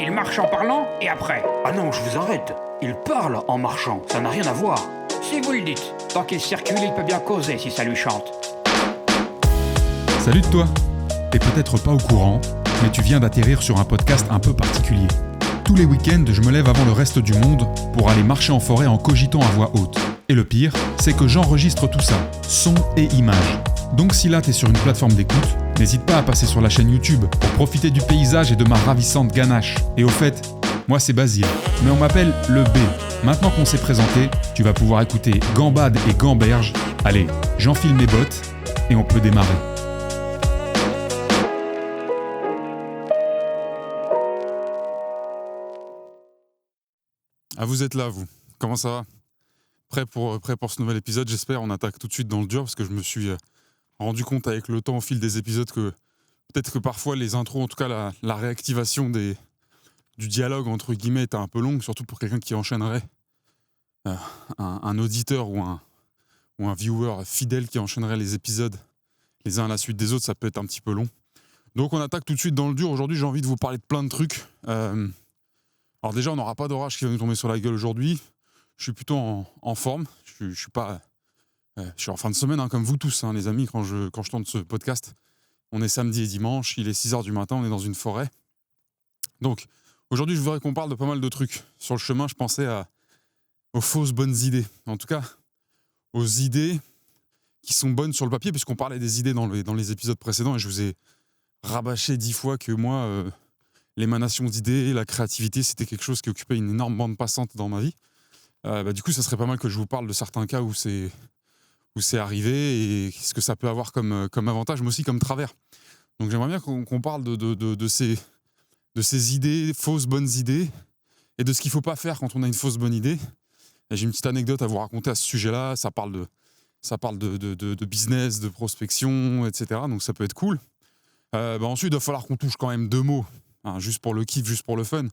Il marche en parlant et après. Ah non, je vous arrête. Il parle en marchant, ça n'a rien à voir. Si vous le dites, tant qu'il circule, il peut bien causer si ça lui chante. Salut de toi. T'es peut-être pas au courant, mais tu viens d'atterrir sur un podcast un peu particulier. Tous les week-ends, je me lève avant le reste du monde pour aller marcher en forêt en cogitant à voix haute. Et le pire, c'est que j'enregistre tout ça, son et images. Donc si là t'es sur une plateforme d'écoute, n'hésite pas à passer sur la chaîne YouTube pour profiter du paysage et de ma ravissante ganache. Et au fait, moi c'est Basile, mais on m'appelle le B. Maintenant qu'on s'est présenté, tu vas pouvoir écouter Gambade et Gamberge. Allez, j'enfile mes bottes et on peut démarrer. Ah, vous êtes là, vous. Comment ça va ? Prêt pour ce nouvel épisode, j'espère. On attaque tout de suite dans le dur parce que je me suis rendu compte avec le temps au fil des épisodes que peut-être que parfois les intros, en tout cas la réactivation du dialogue entre guillemets était un peu longue, surtout pour quelqu'un qui enchaînerait un auditeur ou un viewer fidèle qui enchaînerait les épisodes les uns à la suite des autres, ça peut être un petit peu long. Donc on attaque tout de suite dans le dur. Aujourd'hui, j'ai envie de vous parler de plein de trucs. Alors déjà, on n'aura pas d'orage qui va nous tomber sur la gueule aujourd'hui. Je suis plutôt en forme. Je suis en fin de semaine, comme vous tous, les amis, quand je tourne ce podcast. On est samedi et dimanche, il est 6h du matin, on est dans une forêt. Donc, aujourd'hui, je voudrais qu'on parle de pas mal de trucs. Sur le chemin, je pensais aux fausses bonnes idées. En tout cas, aux idées qui sont bonnes sur le papier, puisqu'on parlait des idées dans les épisodes précédents, et je vous ai rabâché 10 fois que moi... l'émanation d'idées, la créativité, c'était quelque chose qui occupait une énorme bande passante dans ma vie. Du coup, ça serait pas mal que je vous parle de certains cas où c'est arrivé et ce que ça peut avoir comme avantage, mais aussi comme travers. Donc j'aimerais bien qu'on parle de ces idées, fausses bonnes idées, et de ce qu'il ne faut pas faire quand on a une fausse bonne idée. Et j'ai une petite anecdote à vous raconter à ce sujet-là. Ça parle de business, de prospection, etc. Donc ça peut être cool. Ensuite, il va falloir qu'on touche quand même 2 mots. Juste pour le kiff, juste pour le fun,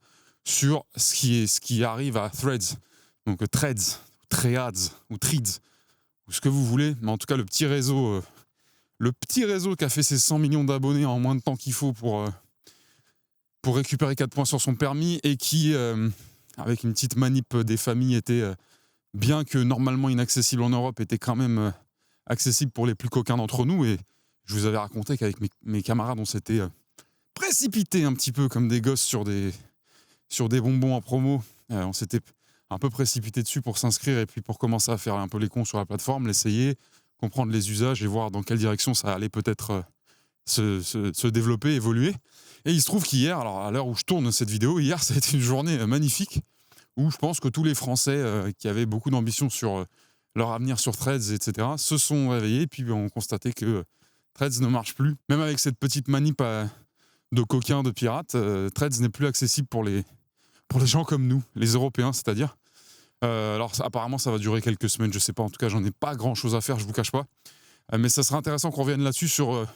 sur ce qui arrive à Threads. Donc Threads, Threads ou Threads, ou ce que vous voulez. Mais en tout cas, le petit réseau qui a fait ses 100 millions d'abonnés en moins de temps qu'il faut pour récupérer 4 points sur son permis et qui, avec une petite manip des familles, était, bien que normalement inaccessible en Europe, était quand même accessible pour les plus coquins d'entre nous. Et je vous avais raconté qu'avec mes camarades, on s'était... précipité un petit peu comme des gosses sur des bonbons en promo. On s'était un peu précipité dessus pour s'inscrire et puis pour commencer à faire un peu les cons sur la plateforme, l'essayer, comprendre les usages et voir dans quelle direction ça allait peut-être se développer, évoluer. Et il se trouve qu'hier, alors à l'heure où je tourne cette vidéo, hier ça a été une journée magnifique où je pense que tous les Français qui avaient beaucoup d'ambition sur leur avenir sur Threads, etc., se sont réveillés et puis ont constaté que Threads ne marche plus. Même avec cette petite manip de coquins, de pirates, Threads n'est plus accessible pour les gens comme nous, les Européens, c'est-à-dire. Alors apparemment ça va durer quelques semaines, je sais pas, en tout cas j'en ai pas grand-chose à faire, je vous cache pas. Mais ça serait intéressant qu'on revienne là-dessus sur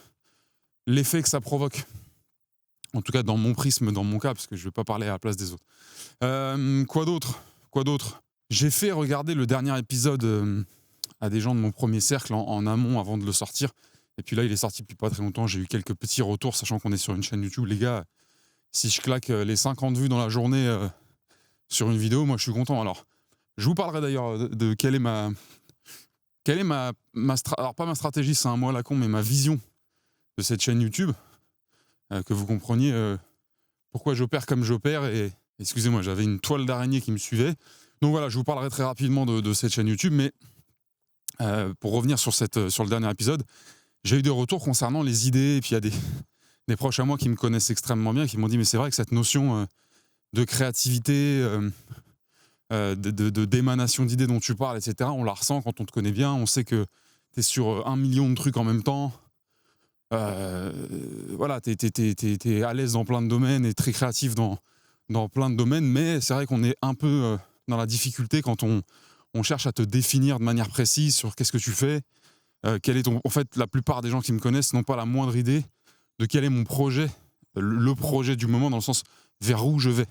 l'effet que ça provoque. En tout cas dans mon prisme, dans mon cas, parce que je vais pas parler à la place des autres. Quoi d'autre ? J'ai fait regarder le dernier épisode à des gens de mon premier cercle en amont avant de le sortir. Et puis là, il est sorti depuis pas très longtemps. J'ai eu quelques petits retours, sachant qu'on est sur une chaîne YouTube. Les gars, si je claque les 50 vues dans la journée sur une vidéo, moi, je suis content. Alors, je vous parlerai d'ailleurs de quelle est ma alors, pas ma stratégie, c'est un mot à la con, mais ma vision de cette chaîne YouTube. Que vous compreniez pourquoi j'opère comme j'opère. Et excusez-moi, j'avais une toile d'araignée qui me suivait. Donc voilà, je vous parlerai très rapidement de cette chaîne YouTube. Mais pour revenir sur le dernier épisode, j'ai eu des retours concernant les idées, et puis il y a des proches à moi qui me connaissent extrêmement bien, qui m'ont dit mais c'est vrai que cette notion de créativité, d'émanation d'idées dont tu parles, etc., on la ressent quand on te connaît bien, on sait que tu es sur 1 million de trucs en même temps, voilà, t'es à l'aise dans plein de domaines et très créatif dans plein de domaines, mais c'est vrai qu'on est un peu dans la difficulté quand on cherche à te définir de manière précise sur qu'est-ce que tu fais. Quel est en fait, la plupart des gens qui me connaissent n'ont pas la moindre idée de quel est mon projet, le projet du moment, dans le sens vers où je vais.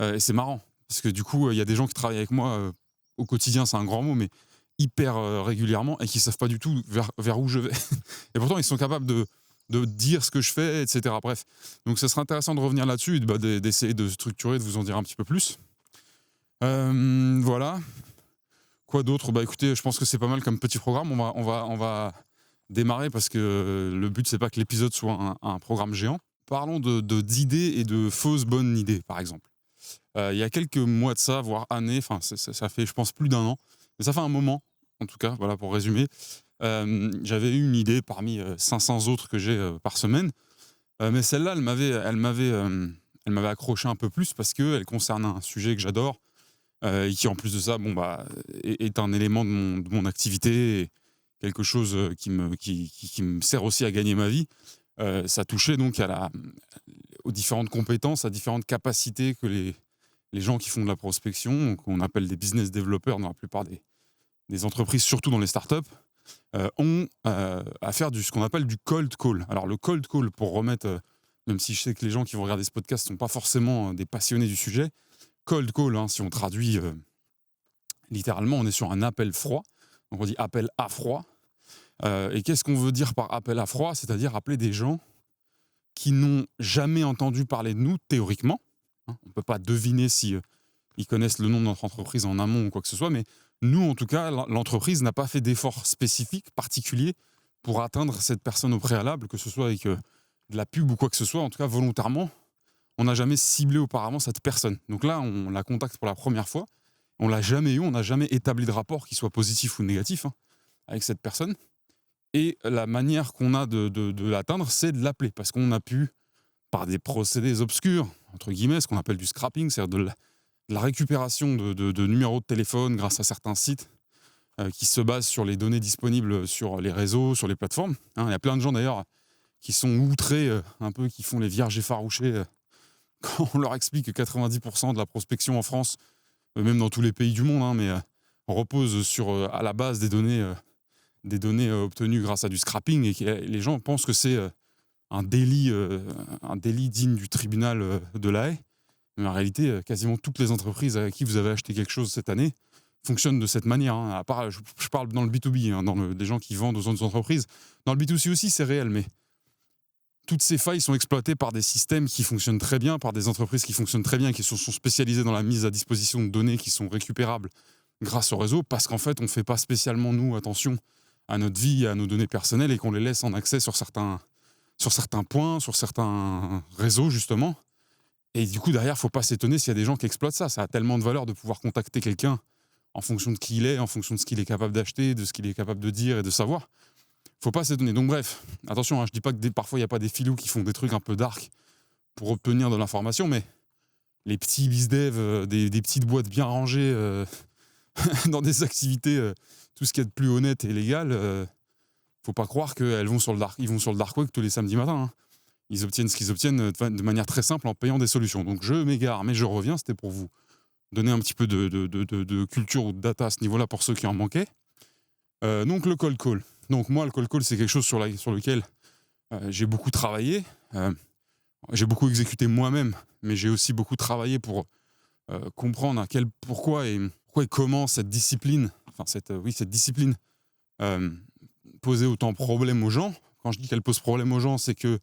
Et c'est marrant, parce que du coup, il y a des gens qui travaillent avec moi au quotidien, c'est un grand mot, mais hyper régulièrement, et qui ne savent pas du tout vers où je vais. Et pourtant, ils sont capables de de dire ce que je fais, etc. Bref, donc ça sera intéressant de revenir là-dessus et d'essayer de structurer, de vous en dire un petit peu plus. Voilà. Quoi d'autre ? Écoutez, je pense que c'est pas mal comme petit programme. On va démarrer parce que le but, c'est pas que l'épisode soit un programme géant. Parlons d'idées et de fausses bonnes idées, par exemple. Il y a quelques mois de ça, voire années, enfin ça fait, je pense, plus d'1 an, mais ça fait un moment, en tout cas, voilà, pour résumer. J'avais eu une idée parmi 500 autres que j'ai par semaine, mais celle-là, elle m'avait accroché un peu plus parce qu'elle concerne un sujet que j'adore, et qui, en plus de ça, est un élément de mon activité, et quelque chose qui me sert aussi à gagner ma vie. Ça touchait donc aux différentes compétences, à différentes capacités que les gens qui font de la prospection, qu'on appelle des business développeurs dans la plupart des entreprises, surtout dans les startups, ont à faire ce qu'on appelle du cold call. Alors le cold call, pour remettre, même si je sais que les gens qui vont regarder ce podcast ne sont pas forcément des passionnés du sujet, cold call, si on traduit littéralement, on est sur un appel froid, donc on dit appel à froid. Et qu'est-ce qu'on veut dire par appel à froid ? C'est-à-dire appeler des gens qui n'ont jamais entendu parler de nous, théoriquement. On ne peut pas deviner si ils connaissent le nom de notre entreprise en amont ou quoi que ce soit, mais nous, en tout cas, l'entreprise n'a pas fait d'efforts spécifiques, particuliers, pour atteindre cette personne au préalable, que ce soit avec de la pub ou quoi que ce soit, en tout cas volontairement. On n'a jamais ciblé auparavant cette personne. Donc là, on la contacte pour la première fois. On ne l'a jamais eu, on n'a jamais établi de rapport, qui soit positif ou négatif, avec cette personne. Et la manière qu'on a de l'atteindre, c'est de l'appeler. Parce qu'on a pu, par des procédés obscurs, entre guillemets, ce qu'on appelle du scrapping, c'est-à-dire de la récupération de numéros de téléphone grâce à certains sites qui se basent sur les données disponibles sur les réseaux, sur les plateformes. Il y a plein de gens d'ailleurs qui sont outrés, un peu, qui font les vierges effarouchées quand on leur explique que 90% de la prospection en France, même dans tous les pays du monde, mais repose à la base des données obtenues grâce à du scrapping, et que les gens pensent que c'est un délit digne du tribunal de La Haye. Mais en réalité, quasiment toutes les entreprises à qui vous avez acheté quelque chose cette année fonctionnent de cette manière. À part, je parle dans le B2B, dans les gens qui vendent aux autres entreprises. Dans le B2C aussi, c'est réel, mais toutes ces failles sont exploitées par des systèmes qui fonctionnent très bien, par des entreprises qui fonctionnent très bien, qui sont spécialisées dans la mise à disposition de données qui sont récupérables grâce au réseau, parce qu'en fait, on ne fait pas spécialement, nous, attention à notre vie, à nos données personnelles, et qu'on les laisse en accès sur certains points, sur certains réseaux, justement. Et du coup, derrière, il ne faut pas s'étonner s'il y a des gens qui exploitent ça. Ça a tellement de valeur de pouvoir contacter quelqu'un en fonction de qui il est, en fonction de ce qu'il est capable d'acheter, de ce qu'il est capable de dire et de savoir. Il ne faut pas s'étonner. Donc bref, attention, je ne dis pas que parfois, il n'y a pas des filous qui font des trucs un peu dark pour obtenir de l'information, mais les petits bizdev, des petites boîtes bien rangées dans des activités, tout ce qu'il y a de plus honnête et légal, faut pas croire qu'ils vont sur le dark web tous les samedis matins. Ils obtiennent ce qu'ils obtiennent de manière très simple en payant des solutions. Donc je m'égare, mais je reviens, c'était pour vous donner un petit peu de culture ou de data à ce niveau-là pour ceux qui en manquaient. Donc le cold call. Donc moi, le cold call, c'est quelque chose sur lequel j'ai beaucoup travaillé. J'ai beaucoup exécuté moi-même, mais j'ai aussi beaucoup travaillé pour comprendre pourquoi et comment cette discipline, cette discipline posait autant de problèmes aux gens. Quand je dis qu'elle pose problème aux gens, c'est que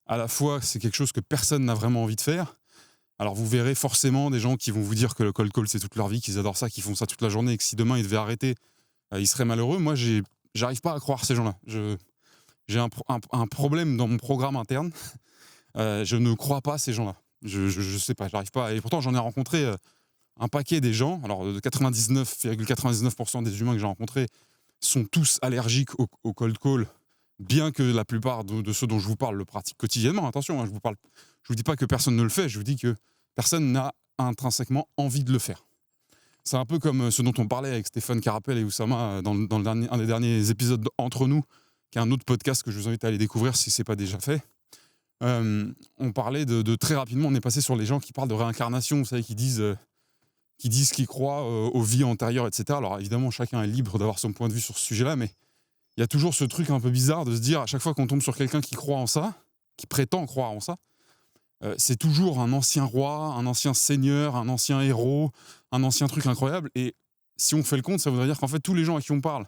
à la fois, c'est quelque chose que personne n'a vraiment envie de faire. Alors vous verrez forcément des gens qui vont vous dire que le cold call, c'est toute leur vie, qu'ils adorent ça, qu'ils font ça toute la journée, et que si demain ils devaient arrêter, ils seraient malheureux. Moi, j'arrive pas à croire ces gens-là. J'ai un problème dans mon programme interne. Je ne crois pas à ces gens-là. Je sais pas, j'arrive pas. Et pourtant, j'en ai rencontré un paquet des gens. Alors, 99,99% des humains que j'ai rencontrés sont tous allergiques au cold call, bien que la plupart de ceux dont je vous parle le pratiquent quotidiennement. Attention, je vous dis pas que personne ne le fait, je vous dis que personne n'a intrinsèquement envie de le faire. C'est un peu comme ce dont on parlait avec Stéphane Carapel et Oussama dans un des derniers épisodes Entre nous, qui est un autre podcast que je vous invite à aller découvrir si ce n'est pas déjà fait. On parlait de très rapidement, on est passé sur les gens qui parlent de réincarnation, vous savez, qui disent qu'ils croient aux vies antérieures, etc. Alors évidemment, chacun est libre d'avoir son point de vue sur ce sujet-là, mais il y a toujours ce truc un peu bizarre de se dire, à chaque fois qu'on tombe sur quelqu'un qui croit en ça, qui prétend croire en ça, c'est toujours un ancien roi, un ancien seigneur, un ancien héros, un ancien truc incroyable. Et si on fait le compte, ça voudrait dire qu'en fait, tous les gens à qui on parle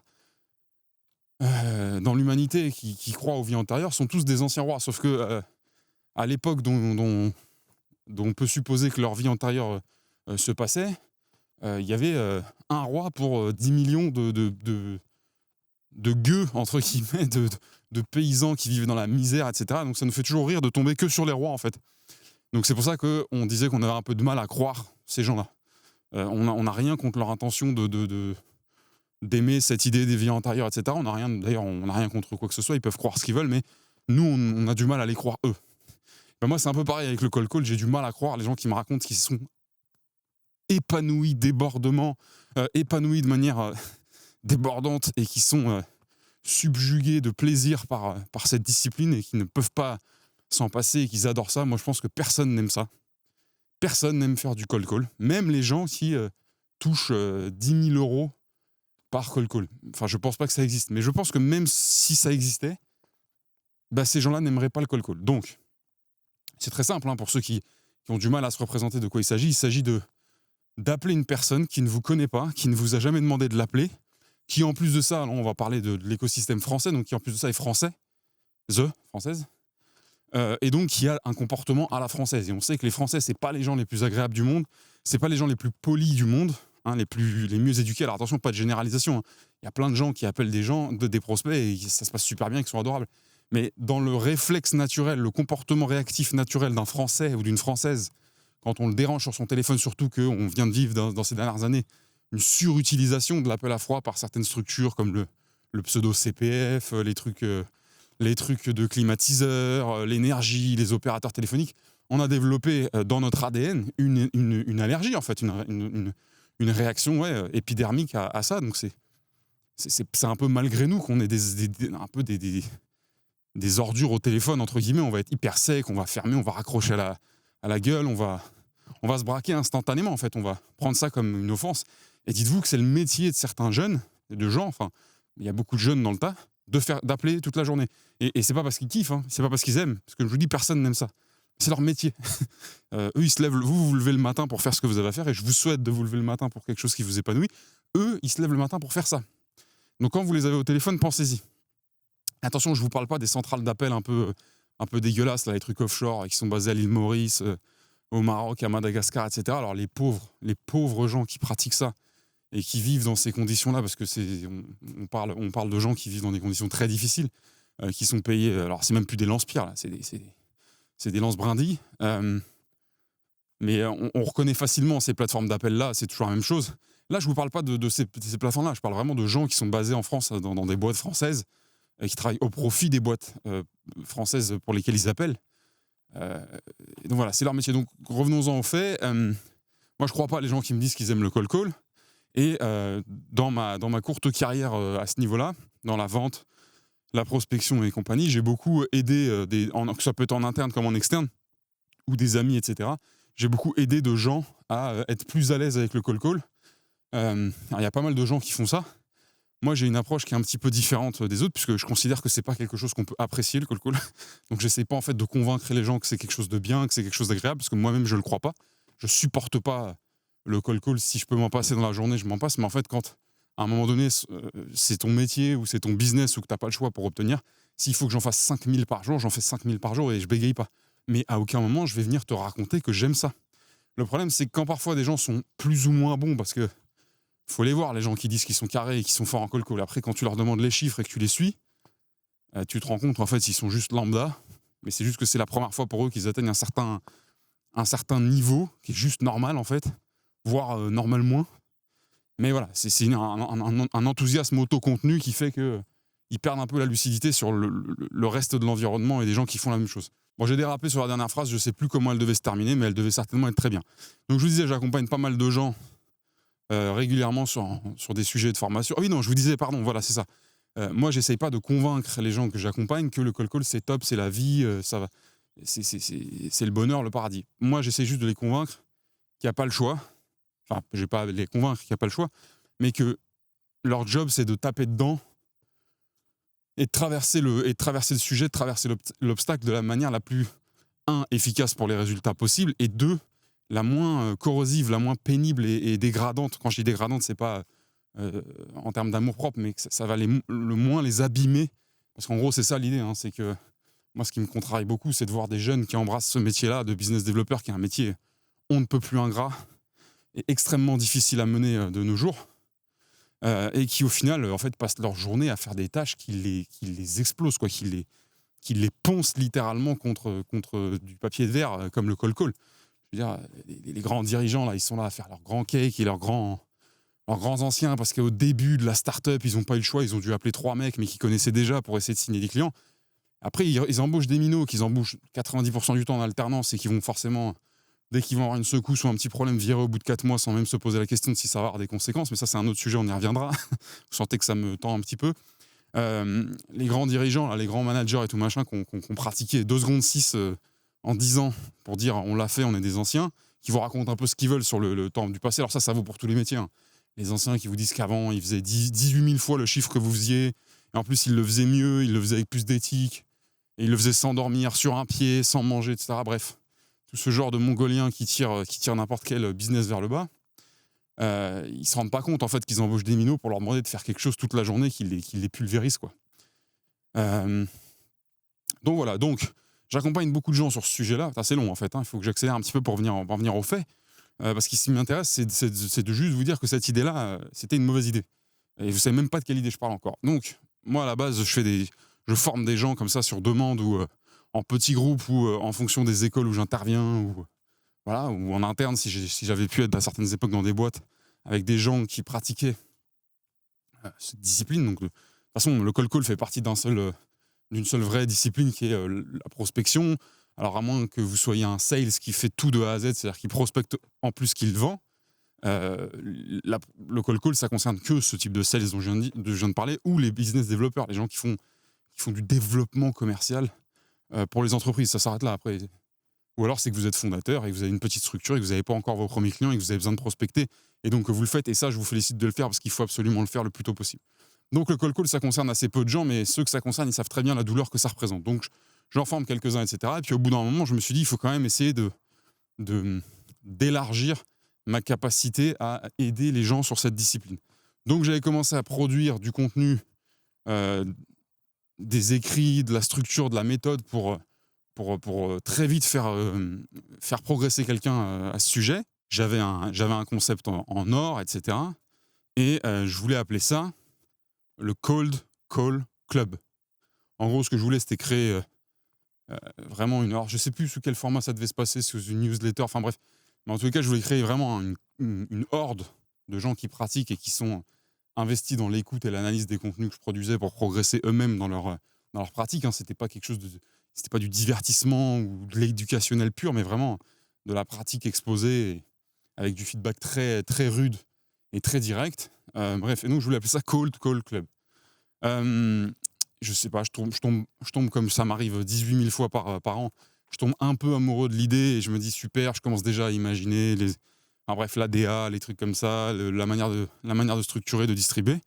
dans l'humanité qui croient aux vies antérieures sont tous des anciens rois. Sauf que à l'époque dont on peut supposer que leur vie antérieure se passait, il y avait un roi pour 10 millions de gueux, entre guillemets, de paysans qui vivent dans la misère, etc. Donc ça nous fait toujours rire de tomber que sur les rois, en fait. Donc c'est pour ça qu'on disait qu'on avait un peu de mal à croire ces gens-là. On n'a rien contre leur intention d'aimer cette idée des vies antérieures, etc. On n'a rien contre quoi que ce soit, ils peuvent croire ce qu'ils veulent, mais nous, on a du mal à les croire, eux. Ben moi, c'est un peu pareil avec le call, j'ai du mal à croire les gens qui me racontent qu'ils sont épanouis, épanouis de manière débordante et qui sont subjugués de plaisir par cette discipline et qui ne peuvent pas s'en passer et qu'ils adorent ça. Moi, je pense que personne n'aime ça. Personne n'aime faire du call. Même les gens qui touchent 10 000 euros par call. Enfin, je pense pas que ça existe. Mais je pense que même si ça existait, bah, ces gens-là n'aimeraient pas le call. Donc, c'est très simple pour ceux qui ont du mal à se représenter de quoi il s'agit. Il s'agit d'appeler une personne qui ne vous connaît pas, qui ne vous a jamais demandé de l'appeler, qui en plus de ça, on va parler de l'écosystème français, donc qui en plus de ça est française, et donc qui a un comportement à la française. Et on sait que les Français, c'est pas les gens les plus agréables du monde, c'est pas les gens les plus polis du monde, les mieux éduqués. Alors attention, pas de généralisation. Il y a plein de gens qui appellent des prospects et ça se passe super bien, qui sont adorables. Mais dans le réflexe naturel, le comportement réactif naturel d'un Français ou d'une Française, quand on le dérange sur son téléphone, surtout qu'on vient de vivre dans ces dernières années une surutilisation de l'appel à froid par certaines structures comme le pseudo-CPF, les trucs de climatiseurs, l'énergie, les opérateurs téléphoniques, on a développé dans notre ADN une allergie, en fait, une réaction épidermique à ça. Donc c'est un peu malgré nous qu'on ait des ordures au téléphone, entre guillemets. On va être hyper sec, on va fermer, on va raccrocher à la gueule, on va se braquer instantanément, en fait. On va prendre ça comme une offense. Et dites-vous que c'est le métier de certains jeunes, de gens, enfin, il y a beaucoup de jeunes dans le tas, d'appeler toute la journée. Et c'est pas parce qu'ils kiffent, c'est pas parce qu'ils aiment. Parce que je vous dis, personne n'aime ça. C'est leur métier. Eux, ils se lèvent, vous levez le matin pour faire ce que vous avez à faire, et je vous souhaite de vous lever le matin pour quelque chose qui vous épanouit. Eux, ils se lèvent le matin pour faire ça. Donc quand vous les avez au téléphone, pensez-y. Attention, je vous parle pas des centrales d'appel un peu dégueulasses, là, les trucs offshore qui sont basés à l'île Maurice, au Maroc, à Madagascar, etc. Alors les pauvres gens qui pratiquent ça et qui vivent dans ces conditions-là, parce que on parle de gens qui vivent dans des conditions très difficiles, qui sont payés. Alors c'est même plus des lance-pierres, là, c'est des lance-brindilles. Mais on reconnaît facilement ces plateformes d'appel-là, c'est toujours la même chose. Là, je ne vous parle pas de ces plateformes-là, je parle vraiment de gens qui sont basés en France, dans des boîtes françaises, qui travaillent au profit des boîtes françaises pour lesquelles ils appellent. Donc voilà, c'est leur métier. Donc revenons-en aux faits. Moi, je ne crois pas les gens qui me disent qu'ils aiment le call. Et dans ma courte carrière à ce niveau-là, dans la vente, la prospection et compagnie, j'ai beaucoup aidé, que ça peut être en interne comme en externe, ou des amis, etc. J'ai beaucoup aidé de gens à être plus à l'aise avec le call. Il y a pas mal de gens qui font ça. Moi, j'ai une approche qui est un petit peu différente des autres, puisque je considère que c'est pas quelque chose qu'on peut apprécier, le call. Donc, j'essaie pas en fait de convaincre les gens que c'est quelque chose de bien, que c'est quelque chose d'agréable, parce que moi-même, je le crois pas. Je supporte pas le call. Si je peux m'en passer dans la journée, je m'en passe. Mais en fait, quand à un moment donné, c'est ton métier ou c'est ton business ou que t'as pas le choix pour obtenir, s'il faut que j'en fasse 5000 par jour, j'en fais 5000 par jour et je bégaye pas. Mais à aucun moment, je vais venir te raconter que j'aime ça. Le problème, c'est que quand parfois des gens sont plus ou moins bons, parce que faut les voir, les gens qui disent qu'ils sont carrés et qui sont forts en call. Après, quand tu leur demandes les chiffres et que tu les suis, tu te rends compte qu'en fait, ils sont juste lambda. Mais c'est juste que c'est la première fois pour eux qu'ils atteignent un certain niveau qui est juste normal, en fait, voire normal moins. Mais voilà, c'est un enthousiasme auto-contenu qui fait qu'ils perdent un peu la lucidité sur le reste de l'environnement et des gens qui font la même chose. Bon, j'ai dérapé sur la dernière phrase, je ne sais plus comment elle devait se terminer, mais elle devait certainement être très bien. Donc je vous disais, j'accompagne pas mal de gens régulièrement sur des sujets de formation. Ah oui, non, je vous disais, pardon, voilà, c'est ça. Moi, j'essaye pas de convaincre les gens que j'accompagne que le call, c'est top, c'est la vie, ça va, c'est le bonheur, le paradis. Moi, j'essaie juste de les convaincre qu'il n'y a pas le choix. Enfin, je vais pas les convaincre qu'il n'y a pas le choix, mais que leur job, c'est de taper dedans et de traverser le sujet, de traverser l'obstacle de la manière la plus, efficace pour les résultats possibles, et 2, la moins corrosive, la moins pénible et dégradante. Quand je dis dégradante, c'est pas en termes d'amour-propre, mais que ça va le moins les abîmer. Parce qu'en gros, c'est ça l'idée, c'est que moi, ce qui me contrarie beaucoup, c'est de voir des jeunes qui embrassent ce métier-là de business developer, qui est un métier on ne peut plus ingrat et extrêmement difficile à mener de nos jours, et qui, au final, en fait, passent leur journée à faire des tâches qui les explosent, quoi, qui les poncent littéralement contre du papier de verre, comme le call. Je veux dire, les grands dirigeants, là, ils sont là à faire leurs grands cakes et leurs grands anciens, parce qu'au début de la start-up, ils n'ont pas eu le choix, ils ont dû appeler 3 mecs, mais qu'ils connaissaient déjà pour essayer de signer des clients. Après, ils embauchent des minots qu'ils embauchent 90% du temps en alternance et qui vont forcément, dès qu'ils vont avoir une secousse ou un petit problème, virer au bout de 4 mois sans même se poser la question de si ça va avoir des conséquences. Mais ça, c'est un autre sujet, on y reviendra. Vous sentez que ça me tend un petit peu. Les grands dirigeants, là, les grands managers et tout machin, qui ont pratiqué 2 secondes 6 en 10 ans pour dire on l'a fait, on est des anciens, qui vous racontent un peu ce qu'ils veulent sur le temps du passé. Alors ça vaut pour tous les métiers. Les anciens qui vous disent qu'avant, ils faisaient 18 000 fois le chiffre que vous faisiez. Et en plus, ils le faisaient mieux, ils le faisaient avec plus d'éthique. Et ils le faisaient sans dormir, sur un pied, sans manger, etc. Bref, tout ce genre de Mongoliens qui tirent n'importe quel business vers le bas, ils ne se rendent pas compte en fait qu'ils embauchent des minots pour leur demander de faire quelque chose toute la journée qui les pulvérise, quoi. Donc voilà, j'accompagne beaucoup de gens sur ce sujet-là. C'est long en fait, il faut que j'accélère un petit peu pour en venir aux faits. Parce que ce qui m'intéresse, c'est de juste vous dire que cette idée-là, c'était une mauvaise idée. Et vous ne savez même pas de quelle idée je parle encore. Donc, moi à la base, je forme des gens comme ça sur demande ou en petits groupes ou en fonction des écoles où j'interviens ou en interne si j'avais pu être à certaines époques dans des boîtes avec des gens qui pratiquaient cette discipline. Donc, de toute façon, le cold call fait partie d'une seule vraie discipline qui est la prospection. Alors, à moins que vous soyez un sales qui fait tout de A à Z, c'est-à-dire qui prospecte en plus qu'il vend, le cold call, ça concerne que ce type de sales dont je viens de parler, ou les business développeurs, les gens qui font du développement commercial pour les entreprises. Ça s'arrête là après. Ou alors c'est que vous êtes fondateur et que vous avez une petite structure et que vous n'avez pas encore vos premiers clients et que vous avez besoin de prospecter et donc que vous le faites. Et ça, je vous félicite de le faire parce qu'il faut absolument le faire le plus tôt possible. Donc le cold call, ça concerne assez peu de gens, mais ceux que ça concerne, ils savent très bien la douleur que ça représente. Donc j'en forme quelques-uns, etc. Et puis au bout d'un moment, je me suis dit, il faut quand même essayer d'élargir ma capacité à aider les gens sur cette discipline. Donc j'avais commencé à produire du contenu, des écrits, de la structure, de la méthode pour très vite faire progresser quelqu'un à ce sujet. J'avais un concept en or, etc. Et je voulais appeler ça le Cold Call Club. En gros, ce que je voulais, c'était créer vraiment alors je ne sais plus sous quel format ça devait se passer, sous une newsletter, enfin bref. Mais en tout cas, je voulais créer vraiment une horde de gens qui pratiquent et qui sont investis dans l'écoute et l'analyse des contenus que je produisais pour progresser eux-mêmes dans leur pratique. C'était pas c'était pas du divertissement ou de l'éducationnel pur, mais vraiment de la pratique exposée avec du feedback très, très rude et très direct. Bref, et donc je voulais appeler ça Cold Call Club. Je sais pas, je tombe comme ça m'arrive 18 000 fois par an. Je tombe un peu amoureux de l'idée et je me dis super, je commence déjà à imaginer l'ADA, les trucs comme ça, la manière de structurer, de distribuer.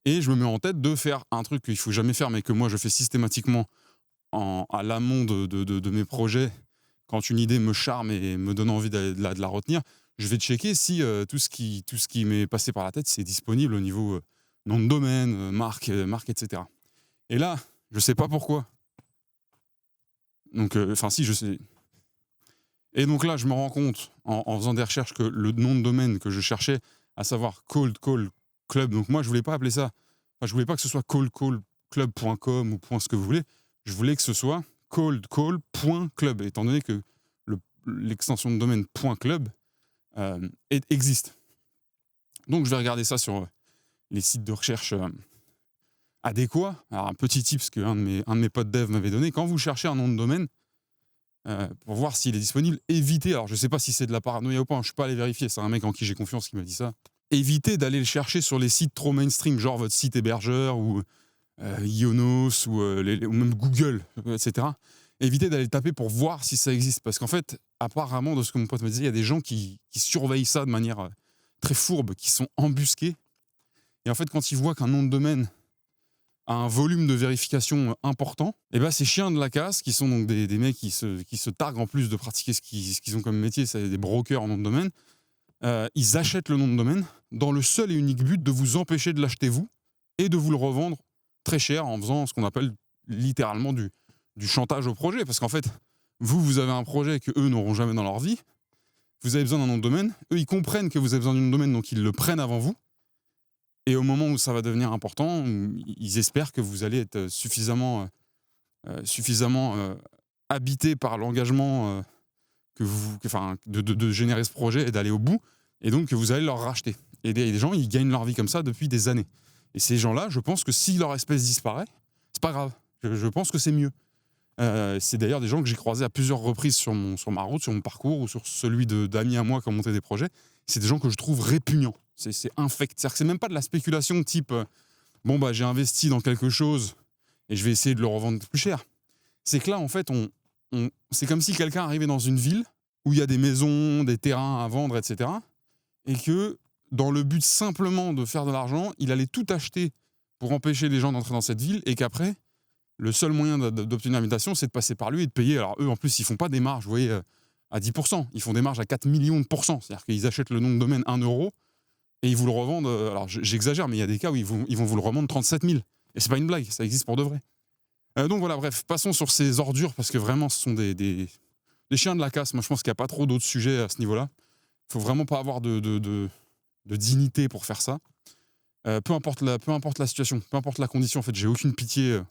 Et je me mets en tête de faire un truc qu'il ne faut jamais faire, mais que moi je fais systématiquement à l'amont de mes projets. Quand une idée me charme et me donne envie de la retenir, je vais checker si tout ce qui m'est passé par la tête, c'est disponible au niveau nom de domaine, marque, etc. Et là, je ne sais pas pourquoi. Donc, si, je sais. Et donc là, je me rends compte, en faisant des recherches, que le nom de domaine que je cherchais, à savoir Cold Call Club, donc moi, je voulais pas appeler ça... je voulais pas que ce soit coldcallclub.com ou ce que vous voulez. Je voulais que ce soit coldcall.club, étant donné que l'extension de domaine .club existe. Donc, je vais regarder ça sur les sites de recherche adéquats. Alors, un petit tip qu'un de mes potes dev m'avait donné. Quand vous cherchez un nom de domaine, pour voir s'il est disponible, évitez, alors je ne sais pas si c'est de la paranoïa ou pas, je ne suis pas allé vérifier, c'est un mec en qui j'ai confiance qui m'a dit ça, évitez d'aller le chercher sur les sites trop mainstream, genre votre site hébergeur ou Ionos ou même Google, etc. Évitez d'aller le taper pour voir si ça existe, parce qu'en fait, apparemment, de ce que mon pote me disait, il y a des gens qui surveillent ça de manière très fourbe, qui sont embusqués, et en fait, quand ils voient qu'un nom de domaine a un volume de vérification important, et ben ces chiens de la casse, qui sont donc des mecs qui se targuent en plus de pratiquer ce qu'ils ont comme métier, c'est des brokers en nom de domaine, ils achètent le nom de domaine dans le seul et unique but de vous empêcher de l'acheter vous et de vous le revendre très cher en faisant ce qu'on appelle littéralement du chantage au projet. Parce qu'en fait, vous avez un projet que eux n'auront jamais dans leur vie, vous avez besoin d'un nom de domaine, eux ils comprennent que vous avez besoin d'un nom de domaine, donc ils le prennent avant vous, et au moment où ça va devenir important, ils espèrent que vous allez être suffisamment habité par l'engagement de générer ce projet et d'aller au bout, et donc que vous allez leur racheter. Et des gens, ils gagnent leur vie comme ça depuis des années. Et ces gens-là, je pense que si leur espèce disparaît, c'est pas grave. Je pense que c'est mieux. C'est d'ailleurs des gens que j'ai croisés à plusieurs reprises sur ma route, sur mon parcours ou sur celui d'amis à moi qui ont monté des projets. C'est des gens que je trouve répugnants. C'est infect. C'est-à-dire que c'est même pas de la spéculation type j'ai investi dans quelque chose et je vais essayer de le revendre plus cher. C'est que là, en fait, c'est comme si quelqu'un arrivait dans une ville où il y a des maisons, des terrains à vendre, etc. Et que, dans le but simplement de faire de l'argent, il allait tout acheter pour empêcher les gens d'entrer dans cette ville et qu'après, le seul moyen d'obtenir l'invitation, c'est de passer par lui et de payer. Alors eux, en plus, ils font pas des marges, vous voyez, à 10%. Ils font des marges à 4 millions de pourcents. C'est-à-dire qu'ils achètent le nom de domaine 1 € et ils vous le revendent. Alors j'exagère, mais il y a des cas où ils vont vous le revendre 37 000. Et c'est pas une blague, ça existe pour de vrai. Donc voilà, bref, passons sur ces ordures parce que vraiment, ce sont des chiens de la casse. Moi, je pense qu'il n'y a pas trop d'autres sujets à ce niveau-là. Il faut vraiment pas avoir de dignité pour faire ça. Peu importe la situation, peu importe la condition, en fait, j'ai aucune pitié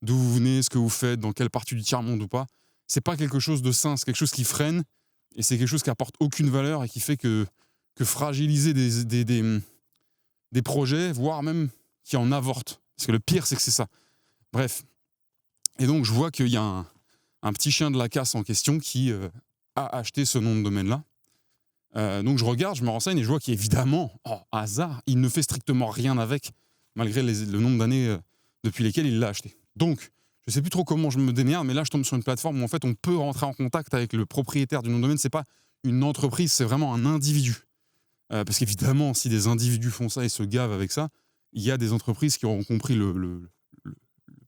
d'où vous venez, ce que vous faites, dans quelle partie du tiers-monde ou pas. C'est pas quelque chose de sain, c'est quelque chose qui freine et c'est quelque chose qui apporte aucune valeur et qui fait que fragiliser des projets, voire même qui en avortent. Parce que le pire, c'est que c'est ça. Bref. Et donc, je vois qu'il y a un petit chien de la casse en question qui a acheté ce nom de domaine-là. Donc, je regarde, je me renseigne et je vois qu'évidemment, hasard, il ne fait strictement rien avec, malgré le nombre d'années depuis lesquelles il l'a acheté. Donc, je ne sais plus trop comment je me démerde, mais là, je tombe sur une plateforme où en fait, on peut rentrer en contact avec le propriétaire du nom de domaine. Ce n'est pas une entreprise, c'est vraiment un individu. Parce qu'évidemment, si des individus font ça et se gavent avec ça, il y a des entreprises qui auront compris le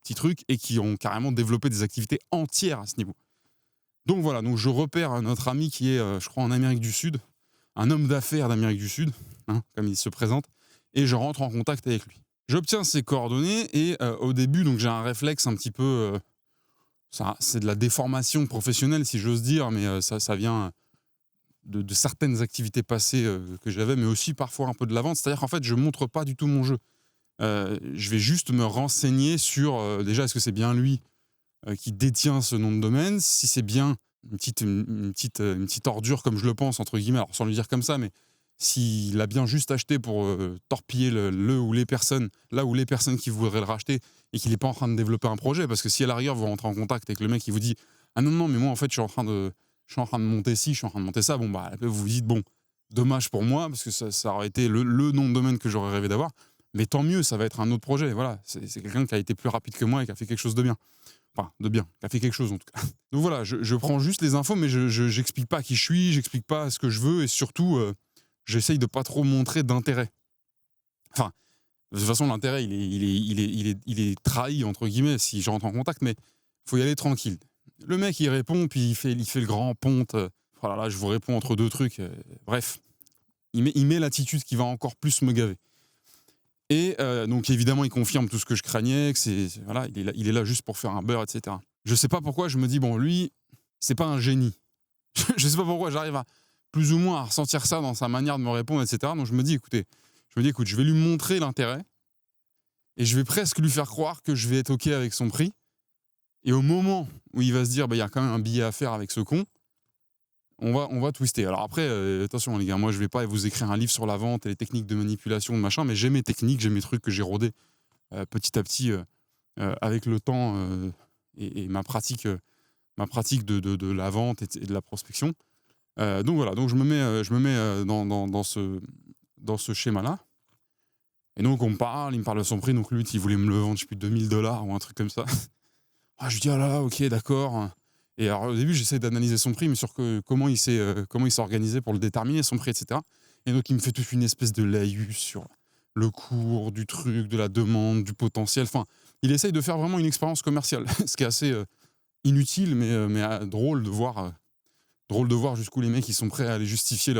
petit truc et qui ont carrément développé des activités entières à ce niveau. Donc voilà, donc je repère notre ami qui est, je crois, en Amérique du Sud, un homme d'affaires d'Amérique du Sud, comme il se présente, et je rentre en contact avec lui. J'obtiens ses coordonnées et au début, donc j'ai un réflexe un petit peu... c'est de la déformation professionnelle, si j'ose dire, mais ça vient de certaines activités passées que j'avais, mais aussi parfois un peu de la vente. C'est-à-dire qu'en fait, je ne montre pas du tout mon jeu. Je vais juste me renseigner sur, déjà, est-ce que c'est bien lui qui détient ce nom de domaine, si c'est bien une petite ordure, comme je le pense, entre guillemets, alors sans le dire comme ça, mais s'il a bien juste acheté pour torpiller le ou les personnes, là où les personnes qui voudraient le racheter, et qu'il n'est pas en train de développer un projet, parce que si à l'arrière vous rentrez en contact avec le mec qui vous dit « Ah non, mais moi en fait je suis en train de monter ci, je suis en train de monter ça », bon bah vous vous dites « Bon, dommage pour moi, parce que ça aurait été le nom de domaine que j'aurais rêvé d'avoir, mais tant mieux, ça va être un autre projet, voilà, c'est quelqu'un qui a été plus rapide que moi et qui a fait quelque chose de bien. » Enfin, de bien, qui a fait quelque chose en tout cas. Donc voilà, je prends juste les infos, mais je n'explique pas qui je suis, j'explique pas ce que je veux, et surtout, j'essaye de pas trop montrer d'intérêt. Enfin, de toute façon, l'intérêt, il est trahi, entre guillemets, si je rentre en contact, mais il faut y aller tranquille. Le mec, il répond, puis il fait le grand ponte. Voilà, là, je vous réponds entre deux trucs. Bref, il met l'attitude qui va encore plus me gaver. Et donc évidemment, il confirme tout ce que je craignais, que voilà, il est là juste pour faire un beurre, etc. Je sais pas pourquoi je me dis, bon, lui, c'est pas un génie. Je sais pas pourquoi j'arrive à plus ou moins à ressentir ça dans sa manière de me répondre, etc. Donc je me dis, écoute, je vais lui montrer l'intérêt et je vais presque lui faire croire que je vais être OK avec son prix. Et au moment où il va se dire, il y a quand même un billet à faire avec ce con, on va twister. Alors après, attention les gars, moi je vais pas vous écrire un livre sur la vente et les techniques de manipulation, de machin, mais j'ai mes techniques, j'ai mes trucs que j'ai rodés petit à petit avec le temps et ma pratique de la vente et de la prospection. Donc voilà, donc je me mets dans ce schéma-là. Et donc il me parle de son prix, donc lui il voulait me le vendre, je sais plus, $2000 ou un truc comme ça. Je lui dis, ah là, ok, d'accord. Et alors au début j'essaie d'analyser son prix, mais sur comment il s'est organisé pour le déterminer, son prix, etc. Et donc il me fait toute une espèce de laïus sur le cours du truc, de la demande, du potentiel. Enfin, il essaye de faire vraiment une expérience commerciale, ce qui est assez inutile, mais drôle de voir jusqu'où les mecs ils sont prêts à aller justifier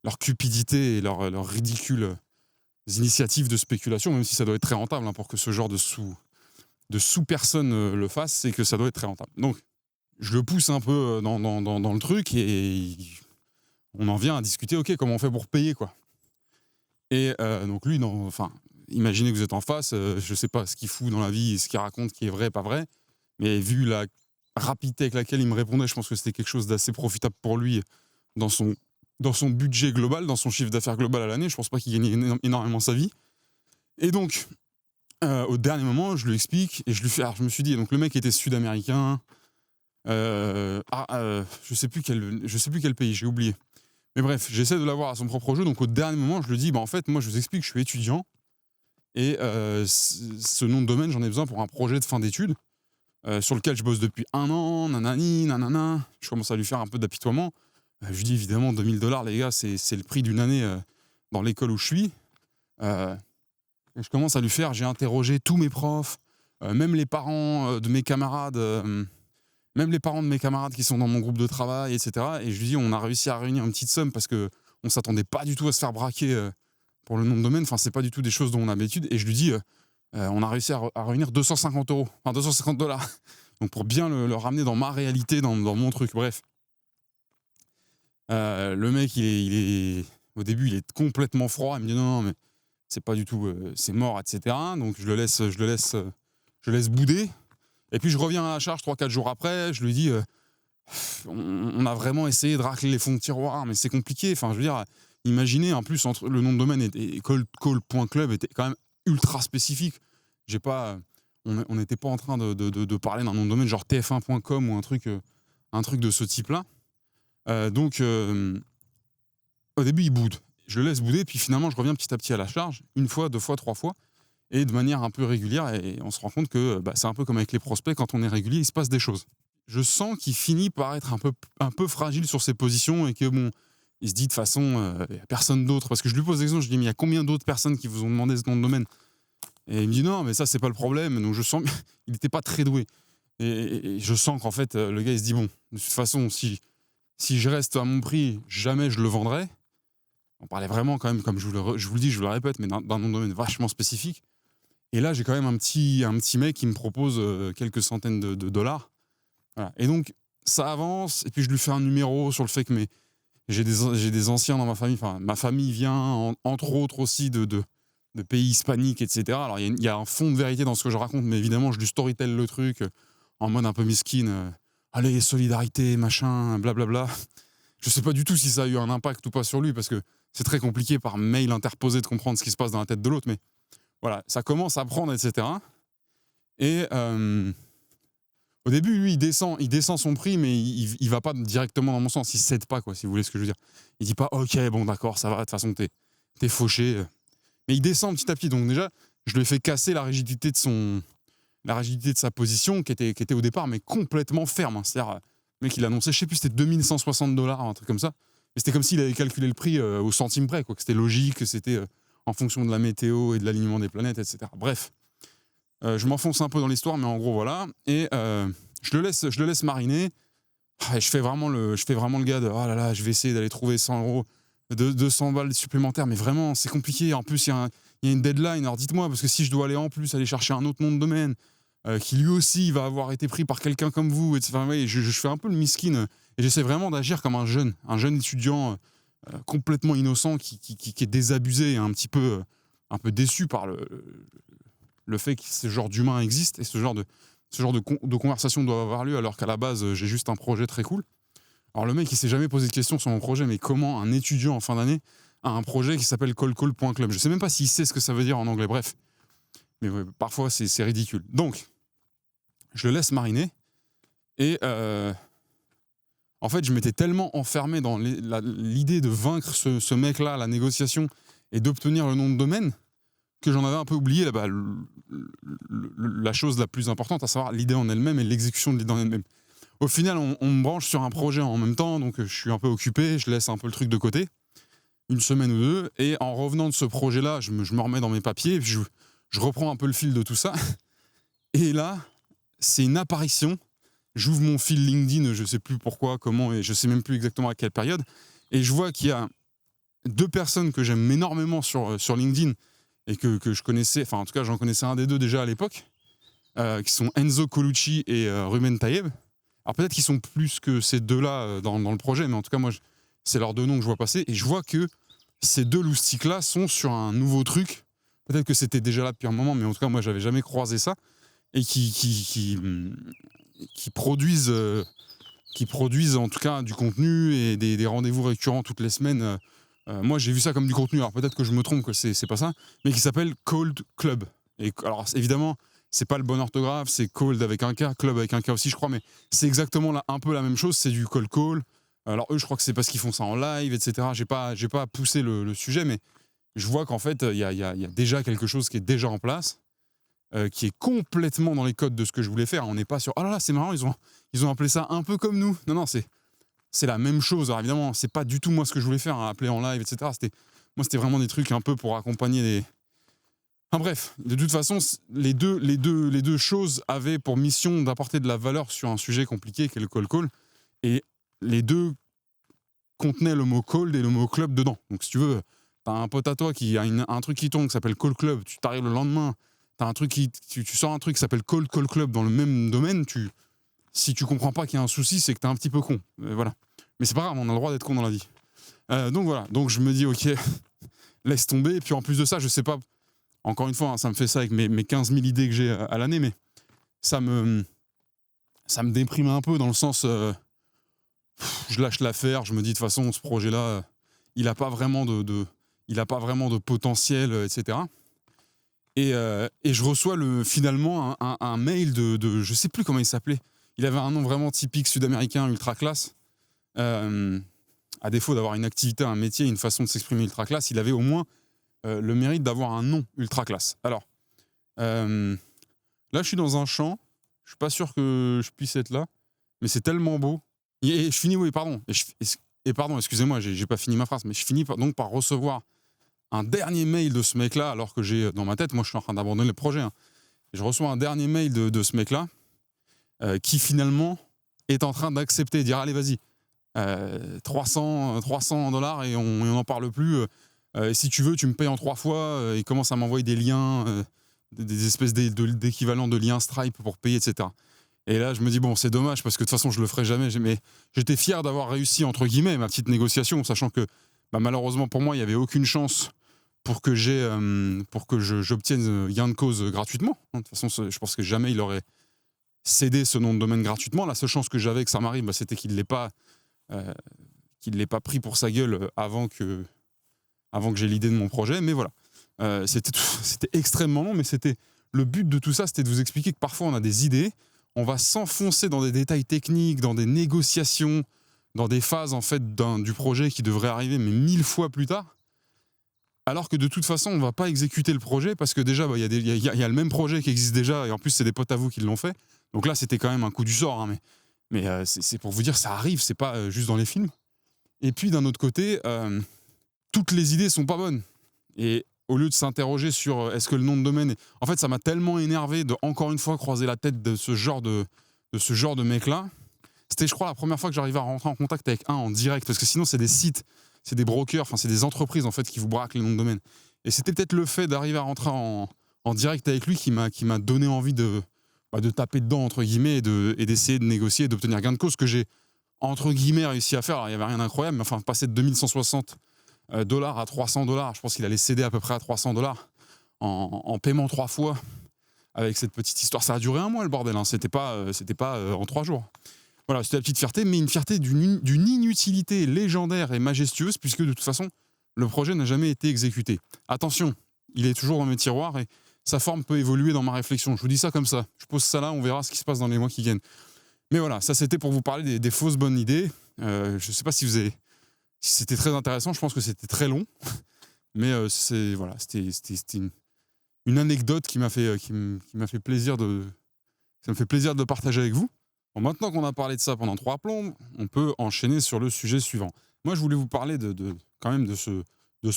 leur cupidité et leur ridicule initiatives de spéculation, même si ça doit être très rentable pour que ce genre de sous-personne le fasse, c'est que ça doit être très rentable. Donc, je le pousse un peu dans le truc et on en vient à discuter, ok, comment on fait pour payer, quoi. Et donc lui, imaginez que vous êtes en face, je sais pas ce qu'il fout dans la vie, ce qu'il raconte qui est vrai, pas vrai, mais vu la rapidité avec laquelle il me répondait, je pense que c'était quelque chose d'assez profitable pour lui dans son budget global, dans son chiffre d'affaires global à l'année. Je pense pas qu'il gagne énormément sa vie. Et donc, au dernier moment, je lui explique et je lui fais. Alors, je me suis dit, donc le mec était sud-américain. Je sais plus quel pays, j'ai oublié. Mais bref, j'essaie de l'avoir à son propre jeu. Donc, au dernier moment, je lui dis, en fait, moi, je vous explique, je suis étudiant et ce nom de domaine, j'en ai besoin pour un projet de fin d'études sur lequel je bosse depuis 1 an, nanani, nanana. Je commence à lui faire un peu d'apitoiement. Je lui dis évidemment $2000, les gars, c'est le prix d'une année dans l'école où je suis. Et je commence à lui faire, j'ai interrogé tous mes profs, même les parents de mes camarades, qui sont dans mon groupe de travail, etc. Et je lui dis, on a réussi à réunir une petite somme parce qu'on ne s'attendait pas du tout à se faire braquer pour le nom de domaine. Enfin, c'est pas du tout des choses dont on a l'habitude. Et je lui dis, on a réussi à réunir $250. Enfin, $250. Donc pour bien le ramener dans ma réalité, dans mon truc. Bref. Le mec, au début, il est complètement froid. Il me dit non, mais c'est pas du tout, c'est mort, etc. Donc je le laisse bouder. Et puis je reviens à la charge 3-4 jours après. Je lui dis, on a vraiment essayé de racler les fonds de tiroir, mais c'est compliqué. Enfin, je veux dire, imaginez, en plus, entre le nom de domaine et cold.club était quand même ultra spécifique. On n'était pas en train de parler d'un nom de domaine genre tf1.com ou un truc de ce type-là. Donc, au début, il boude. Je le laisse bouder, puis finalement, je reviens petit à petit à la charge, 1 fois, 2 fois, 3 fois, et de manière un peu régulière. Et on se rend compte que c'est un peu comme avec les prospects, quand on est régulier, il se passe des choses. Je sens qu'il finit par être un peu fragile sur ses positions et que bon, il se dit de toute façon, il n'y a personne d'autre. Parce que je lui pose des questions, je lui dis, mais il y a combien d'autres personnes qui vous ont demandé ce nom de domaine ? Et il me dit, non, mais ça, c'est pas le problème. Donc je sens qu'il n'était pas très doué. Et je sens qu'en fait, le gars, il se dit, bon, de toute façon, si je reste à mon prix, jamais je le vendrai. On parlait vraiment quand même, comme je vous le dis, je vous le répète, mais d'un nom de domaine vachement spécifique. Et là, j'ai quand même un petit mec qui me propose quelques centaines de dollars. Voilà. Et donc, ça avance. Et puis, je lui fais un numéro sur le fait que j'ai des anciens dans ma famille. Enfin, ma famille vient, entre autres aussi, de pays hispaniques, etc. Alors, il y a un fond de vérité dans ce que je raconte, mais évidemment, je lui storytell le truc en mode un peu miskin. Allez, solidarité, machin, blablabla. Je sais pas du tout si ça a eu un impact ou pas sur lui, parce que c'est très compliqué par mail interposé de comprendre ce qui se passe dans la tête de l'autre, mais voilà, ça commence à prendre, etc. Et au début, lui, il descend son prix, mais il va pas directement dans mon sens, il cède pas, quoi, si vous voulez ce que je veux dire. Il dit pas, ok, bon, d'accord, ça va, de toute façon, t'es fauché. Mais il descend petit à petit, donc déjà, je lui ai fait casser la rigidité de sa position, qui était au départ, mais complètement ferme. C'est-à-dire, le mec, il annonçait, je sais plus, c'était $2160, un truc comme ça. Mais c'était comme s'il avait calculé le prix au centime près, quoi, que c'était logique, que c'était en fonction de la météo et de l'alignement des planètes, etc. Bref, je m'enfonce un peu dans l'histoire, mais en gros, voilà. Et je le laisse mariner. Et je fais vraiment le gars de, oh là là, je vais essayer d'aller trouver 100 €, 200 balles supplémentaires, mais vraiment, c'est compliqué. En plus, il y a une deadline, alors dites-moi, parce que si je dois aller en plus aller chercher un autre nom de domaine, qui lui aussi va avoir été pris par quelqu'un comme vous, etc. Enfin, ouais, je fais un peu le miskin, et j'essaie vraiment d'agir comme un jeune étudiant complètement innocent qui est désabusé et un peu déçu par le fait que ce genre d'humain existe et ce genre de conversation doit avoir lieu, alors qu'à la base, j'ai juste un projet très cool. Alors le mec, il s'est jamais posé de questions sur mon projet, mais comment un étudiant en fin d'année a un projet qui s'appelle coldcall.club ? Je sais même pas s'il sait ce que ça veut dire en anglais, bref. Mais ouais, parfois, c'est ridicule. Donc, je le laisse mariner. Et en fait, je m'étais tellement enfermé dans l'idée de vaincre ce mec-là à la négociation et d'obtenir le nom de domaine que j'en avais un peu oublié la chose la plus importante, à savoir l'idée en elle-même et l'exécution de l'idée en elle-même. Au final, on me branche sur un projet en même temps, donc je suis un peu occupé, je laisse un peu le truc de côté, 1 semaine ou 2, et en revenant de ce projet-là, je me remets dans mes papiers, et puis je reprends un peu le fil de tout ça, et là, c'est une apparition. J'ouvre mon fil LinkedIn, je sais plus pourquoi, comment, et je sais même plus exactement à quelle période, et je vois qu'il y a 2 personnes que j'aime énormément sur LinkedIn et que je connaissais, enfin en tout cas j'en connaissais un des 2 déjà à l'époque, qui sont Enzo Colucci et Ruben Tayeb. Alors peut-être qu'ils sont plus que ces 2-là dans le projet, mais en tout cas moi c'est leurs 2 noms que je vois passer, et je vois que ces 2 loustiques-là sont sur un nouveau truc. Peut-être que c'était déjà là depuis un moment, mais en tout cas moi j'avais jamais croisé ça, et qui produisent en tout cas du contenu et des rendez-vous récurrents toutes les semaines. Moi j'ai vu ça comme du contenu, alors peut-être que je me trompe, que c'est pas ça, mais qui s'appelle Cold Club. Et alors évidemment c'est pas le bon orthographe, c'est cold avec un K, club avec un K aussi je crois, mais c'est exactement un peu la même chose, c'est du cold call. Alors eux je crois que c'est parce qu'ils font ça en live, etc. J'ai pas poussé le sujet, mais je vois qu'en fait il y a déjà quelque chose qui est déjà en place, qui est complètement dans les codes de ce que je voulais faire. On n'est pas sur oh là là c'est marrant, ils ont appelé ça un peu comme nous. Non, c'est la même chose. Alors évidemment c'est pas du tout moi ce que je voulais faire, appeler en live, etc. C'était vraiment des trucs un peu pour accompagner des... Enfin bref, de toute façon les deux choses avaient pour mission d'apporter de la valeur sur un sujet compliqué qu'est le cold call, et les 2 contenaient le mot cold et le mot club dedans. Donc si tu veux, t'as un pote à toi qui a un truc qui tourne qui s'appelle Call Club, tu t'arrives le lendemain, t'as un truc tu sors un truc qui s'appelle Call Club dans le même domaine, si tu comprends pas qu'il y a un souci, c'est que t'es un petit peu con. Voilà. Mais c'est pas grave, on a le droit d'être con dans la vie. Donc voilà, donc je me dis ok, laisse tomber. Et puis en plus de ça, je sais pas, encore une fois, hein, ça me fait ça avec mes 15 000 idées que j'ai à l'année, mais ça me déprime un peu dans le sens... je lâche l'affaire, je me dis de toute façon ce projet-là, il a pas vraiment de potentiel, etc. Et je reçois finalement un mail de je sais plus comment il s'appelait. Il avait un nom vraiment typique sud-américain, ultra classe. À défaut d'avoir une activité, un métier, une façon de s'exprimer ultra classe, il avait au moins le mérite d'avoir un nom ultra classe. Alors là, je suis dans un champ, je suis pas sûr que je puisse être là, mais c'est tellement beau. Et je finis, oui, pardon. Pardon, excusez-moi, j'ai pas fini ma phrase, mais je finis donc par recevoir un dernier mail de ce mec-là, alors que j'ai dans ma tête, moi je suis en train d'abandonner le projet. Hein. Je reçois un dernier mail de ce mec-là, qui finalement est en train d'accepter, dire allez, vas-y, 300 $ et on n'en parle plus. Si tu veux, tu me payes en 3 fois. Il commence à m'envoyer des liens, des espèces d'équivalents de liens Stripe pour payer, etc. Et là, je me dis, bon, c'est dommage parce que de toute façon, je le ferai jamais. Mais j'étais fier d'avoir réussi, entre guillemets, ma petite négociation, sachant que malheureusement pour moi, il n'y avait aucune chance pour que j'obtienne gain de cause gratuitement. De toute façon, je pense que jamais il aurait cédé ce nom de domaine gratuitement. La seule chance que j'avais que ça m'arrive, c'était qu'il ne l'ait pas pris pour sa gueule avant que j'ai l'idée de mon projet. Mais voilà, c'était extrêmement long, mais le but de tout ça, c'était de vous expliquer que parfois on a des idées, on va s'enfoncer dans des détails techniques, dans des négociations, dans des phases en fait du projet qui devrait arriver mais 1000 fois plus tard, alors que de toute façon on ne va pas exécuter le projet parce que déjà il y a le même projet qui existe déjà et en plus c'est des potes à vous qui l'ont fait. Donc là c'était quand même un coup du sort, hein, mais c'est pour vous dire ça arrive, c'est pas juste dans les films. Et puis d'un autre côté, toutes les idées sont pas bonnes. Et au lieu de s'interroger sur est-ce que le nom de domaine... En fait, ça m'a tellement énervé de, encore une fois, croiser la tête de ce genre de mec-là. C'était, je crois, la première fois que j'arrivais à rentrer en contact avec un en direct, parce que sinon, c'est des sites, c'est des brokers, enfin, c'est des entreprises, en fait, qui vous braquent les noms de domaine. Et c'était peut-être le fait d'arriver à rentrer en direct avec lui qui m'a donné envie de taper dedans, entre guillemets, et d'essayer de négocier et d'obtenir gain de cause, que j'ai, entre guillemets, réussi à faire. Alors, il n'y avait rien d'incroyable, mais enfin, passer de 2160 $ à 300 $, je pense qu'il allait céder à peu près à 300 $ en paiement 3 fois avec cette petite histoire. Ça a duré 1 mois le bordel, hein. C'était pas en 3 jours. Voilà, c'était la petite fierté, mais une fierté d'une inutilité légendaire et majestueuse, puisque de toute façon, le projet n'a jamais été exécuté. Attention, il est toujours dans mes tiroirs et sa forme peut évoluer dans ma réflexion. Je vous dis ça comme ça. Je pose ça là, on verra ce qui se passe dans les mois qui viennent. Mais voilà, ça c'était pour vous parler des fausses bonnes idées. Je ne sais pas si c'était très intéressant, je pense que c'était très long, mais c'était une anecdote qui m'a fait plaisir ça me fait plaisir de partager avec vous. Bon, maintenant qu'on a parlé de ça pendant 3 plombes, on peut enchaîner sur le sujet suivant. Moi, je voulais vous parler quand même de ce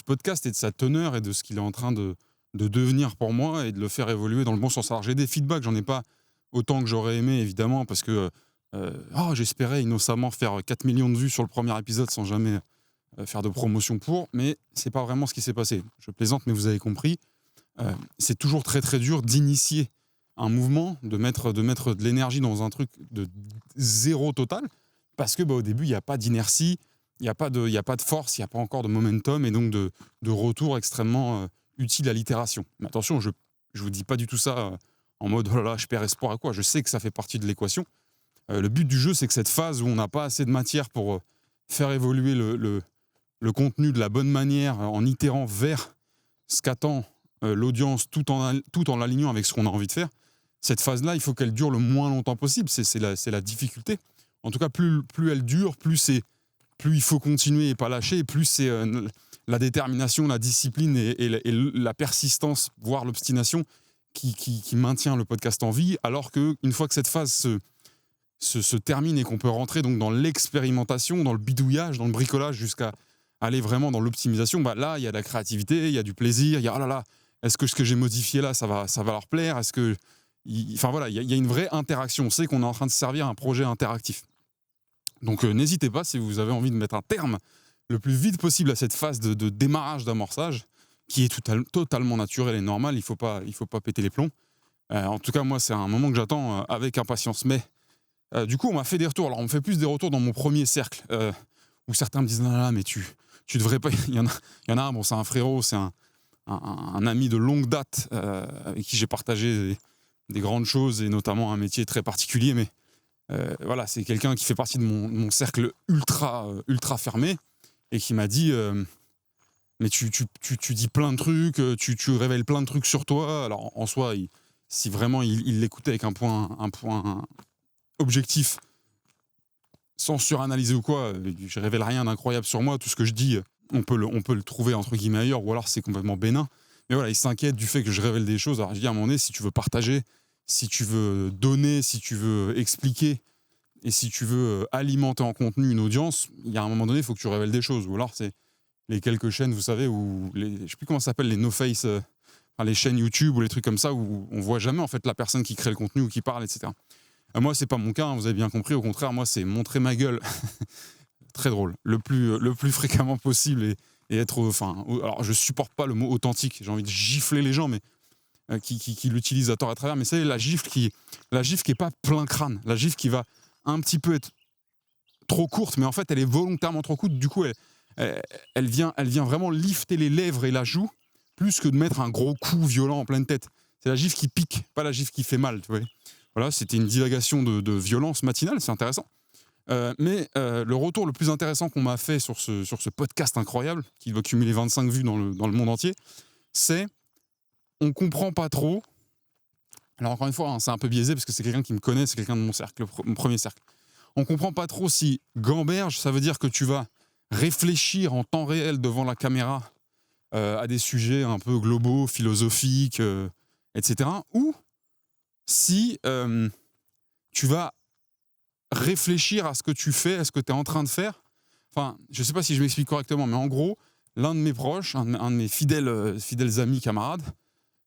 podcast et de sa teneur et de ce qu'il est en train de devenir pour moi et de le faire évoluer dans le bon sens. Alors, j'ai des feedbacks, j'en ai pas autant que j'aurais aimé, évidemment, parce que j'espérais innocemment faire 4 millions de vues sur le premier épisode sans jamais faire de promotion pour, mais c'est pas vraiment ce qui s'est passé. Je plaisante, mais vous avez compris. C'est toujours très très dur d'initier un mouvement, de mettre de l'énergie dans un truc de zéro total, parce que au début, il n'y a pas d'inertie, il n'y a pas de force, il n'y a pas encore de momentum, et donc de retour extrêmement utile à l'itération. Mais attention, je vous dis pas du tout ça en mode oh là là, je perds espoir à quoi. Je sais que ça fait partie de l'équation. Le but du jeu, c'est que cette phase où on n'a pas assez de matière pour faire évoluer le contenu de la bonne manière en itérant vers ce qu'attend l'audience tout en l'alignant avec ce qu'on a envie de faire, cette phase-là, il faut qu'elle dure le moins longtemps possible. C'est la difficulté. En tout cas, plus elle dure, plus il faut continuer et pas lâcher, et plus c'est la détermination, la discipline et la persistance, voire l'obstination qui maintient le podcast en vie, alors qu'une fois que cette phase se termine et qu'on peut rentrer donc dans l'expérimentation, dans le bidouillage, dans le bricolage, jusqu'à aller vraiment dans l'optimisation, là, il y a de la créativité, il y a du plaisir, il y a « oh là là, est-ce que ce que j'ai modifié là, ça va leur plaire ?» Est-ce que... Enfin voilà, il y a une vraie interaction. On sait qu'on est en train de servir un projet interactif. Donc n'hésitez pas, si vous avez envie de mettre un terme le plus vite possible à cette phase de démarrage, d'amorçage, qui est totalement naturelle et normale, il faut pas péter les plombs. En tout cas, moi, c'est un moment que j'attends avec impatience. Mais du coup, on m'a fait des retours. Alors, on me fait plus des retours dans mon premier cercle, où certains me disent « non, là, mais tu devrais pas... » Il y en a un, bon, c'est un frérot, c'est un ami de longue date avec qui j'ai partagé des grandes choses, et notamment un métier très particulier, mais voilà, c'est quelqu'un qui fait partie de mon cercle ultra fermé, et qui m'a dit mais tu dis plein de trucs, tu révèles plein de trucs sur toi. Alors en soi, si vraiment il l'écoutait avec un point objectif, sans suranalyser ou quoi, je révèle rien d'incroyable sur moi. Tout ce que je dis, on peut le trouver entre guillemets ailleurs, ou alors c'est complètement bénin. Mais voilà, il s'inquiète du fait que je révèle des choses. Alors je dis à un moment donné, si tu veux partager, si tu veux donner, si tu veux expliquer, et si tu veux alimenter en contenu une audience, il y a un moment donné, il faut que tu révèles des choses. Ou alors c'est les quelques chaînes, vous savez, où je ne sais plus comment ça s'appelle, les no-face, les chaînes YouTube ou les trucs comme ça, où on ne voit jamais en fait la personne qui crée le contenu ou qui parle, etc. Moi, c'est pas mon cas, hein, vous avez bien compris. Au contraire, moi, c'est montrer ma gueule, très drôle, le plus fréquemment possible, et être... alors, je supporte pas le mot authentique, j'ai envie de gifler les gens, mais qui l'utilisent à tort à travers, mais c'est la gifle qui est pas plein crâne, la gifle qui va un petit peu être trop courte, mais en fait, elle est volontairement trop courte, du coup, elle vient vraiment lifter les lèvres et la joue, plus que de mettre un gros coup violent en pleine tête. C'est la gifle qui pique, pas la gifle qui fait mal, tu vois. Voilà, c'était une divagation de violence matinale, c'est intéressant. Mais le retour le plus intéressant qu'on m'a fait sur ce podcast incroyable, qui doit cumuler 25 vues dans le monde entier, c'est on comprend pas trop. Alors encore une fois, hein, c'est un peu biaisé parce que c'est quelqu'un qui me connaît, c'est quelqu'un de mon cercle, mon premier cercle. On comprend pas trop si gamberge, ça veut dire que tu vas réfléchir en temps réel devant la caméra à des sujets un peu globaux, philosophiques, etc. Ou si tu vas réfléchir à ce que tu fais, à ce que tu es en train de faire. Enfin, je ne sais pas si je m'explique correctement, mais en gros, l'un de mes proches, un de mes fidèles amis, camarades,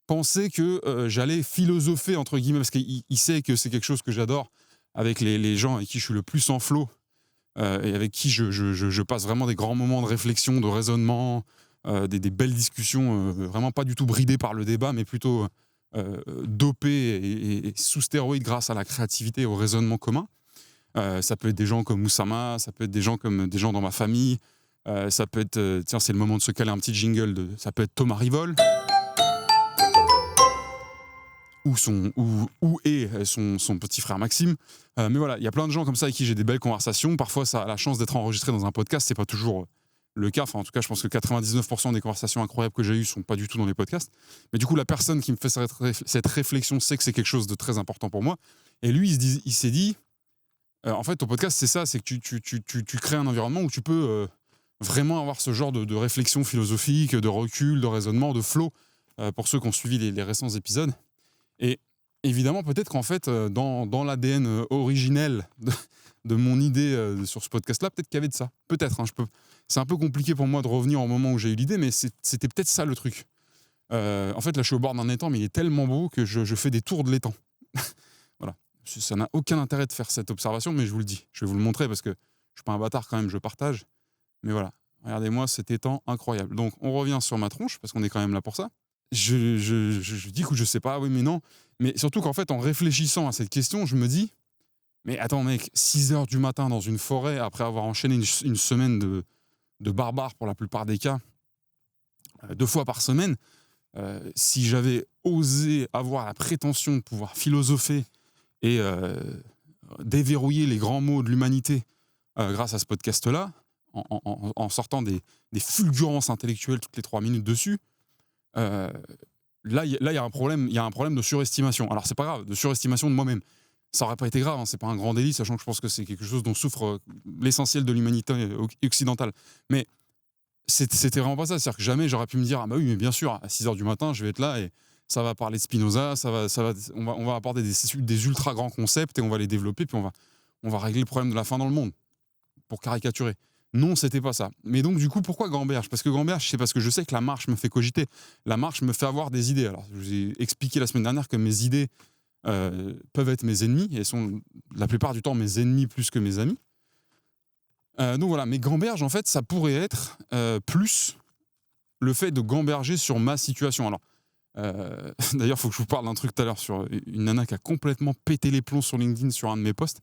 pensait que j'allais philosopher, entre guillemets, parce qu'il sait que c'est quelque chose que j'adore, avec les gens avec qui je suis le plus en flow, et avec qui je passe vraiment des grands moments de réflexion, de raisonnement, des belles discussions, vraiment pas du tout bridées par le débat, mais plutôt dopées et sous stéroïdes grâce à la créativité et au raisonnement commun. Ça peut être des gens comme Oussama, ça peut être des gens comme des gens dans ma famille, ça peut être, tiens, c'est le moment de se caler un petit jingle, ça peut être Thomas Rivol, ou son petit frère Maxime. Mais voilà, il y a plein de gens comme ça avec qui j'ai des belles conversations. Parfois, ça a la chance d'être enregistré dans un podcast, c'est pas toujours le cas. Enfin, en tout cas, je pense que 99% des conversations incroyables que j'ai eues sont pas du tout dans les podcasts. Mais du coup, la personne qui me fait cette réflexion sait que c'est quelque chose de très important pour moi. Et lui, il s'est dit, en fait, ton podcast, c'est ça, c'est que tu crées un environnement où tu peux vraiment avoir ce genre de réflexion philosophique, de recul, de raisonnement, de flow, pour ceux qui ont suivi les récents épisodes. Et évidemment, peut-être qu'en fait, dans l'ADN originel de mon idée sur ce podcast-là, peut-être qu'il y avait de ça. Peut-être, hein, c'est un peu compliqué pour moi de revenir au moment où j'ai eu l'idée, mais c'était peut-être ça le truc. En fait, là, je suis au bord d'un étang, mais il est tellement beau que je fais des tours de l'étang. Voilà. Ça n'a aucun intérêt de faire cette observation, mais je vous le dis. Je vais vous le montrer parce que je suis pas un bâtard quand même, je partage. Mais voilà. Regardez-moi cet étang incroyable. Donc, on revient sur ma tronche, parce qu'on est quand même là pour ça. Je dis que je sais pas, oui, mais non. Mais surtout qu'en fait, en réfléchissant à cette question, je me dis, mais attends, mec, 6h du matin dans une forêt, après avoir enchaîné une semaine de barbares pour la plupart des cas, 2 fois par semaine, si j'avais osé avoir la prétention de pouvoir philosopher et déverrouiller les grands mots de l'humanité grâce à ce podcast-là, en sortant des fulgurances intellectuelles toutes les 3 minutes dessus, là, il y a un problème de surestimation. Alors, c'est pas grave, de surestimation de moi-même. Ça aurait pas été grave, hein, c'est pas un grand délit, sachant que je pense que c'est quelque chose dont souffre l'essentiel de l'humanité occidentale. Mais c'était vraiment pas ça. C'est-à-dire que jamais j'aurais pu me dire, ah bah oui, mais bien sûr, à 6h du matin, je vais être là et ça va parler de Spinoza, on va apporter des ultra grands concepts et on va les développer, puis on va régler le problème de la faim dans le monde, pour caricaturer. Non, c'était pas ça. Mais donc, du coup, pourquoi gamberge ? Parce que gamberge, c'est parce que je sais que la marche me fait cogiter. La marche me fait avoir des idées. Alors, je vous ai expliqué la semaine dernière que mes idées peuvent être mes ennemis, et sont la plupart du temps mes ennemis plus que mes amis. Donc voilà, mais gamberge, en fait, ça pourrait être plus le fait de gamberger sur ma situation. Alors, d'ailleurs, il faut que je vous parle d'un truc tout à l'heure sur une nana qui a complètement pété les plombs sur LinkedIn sur un de mes posts,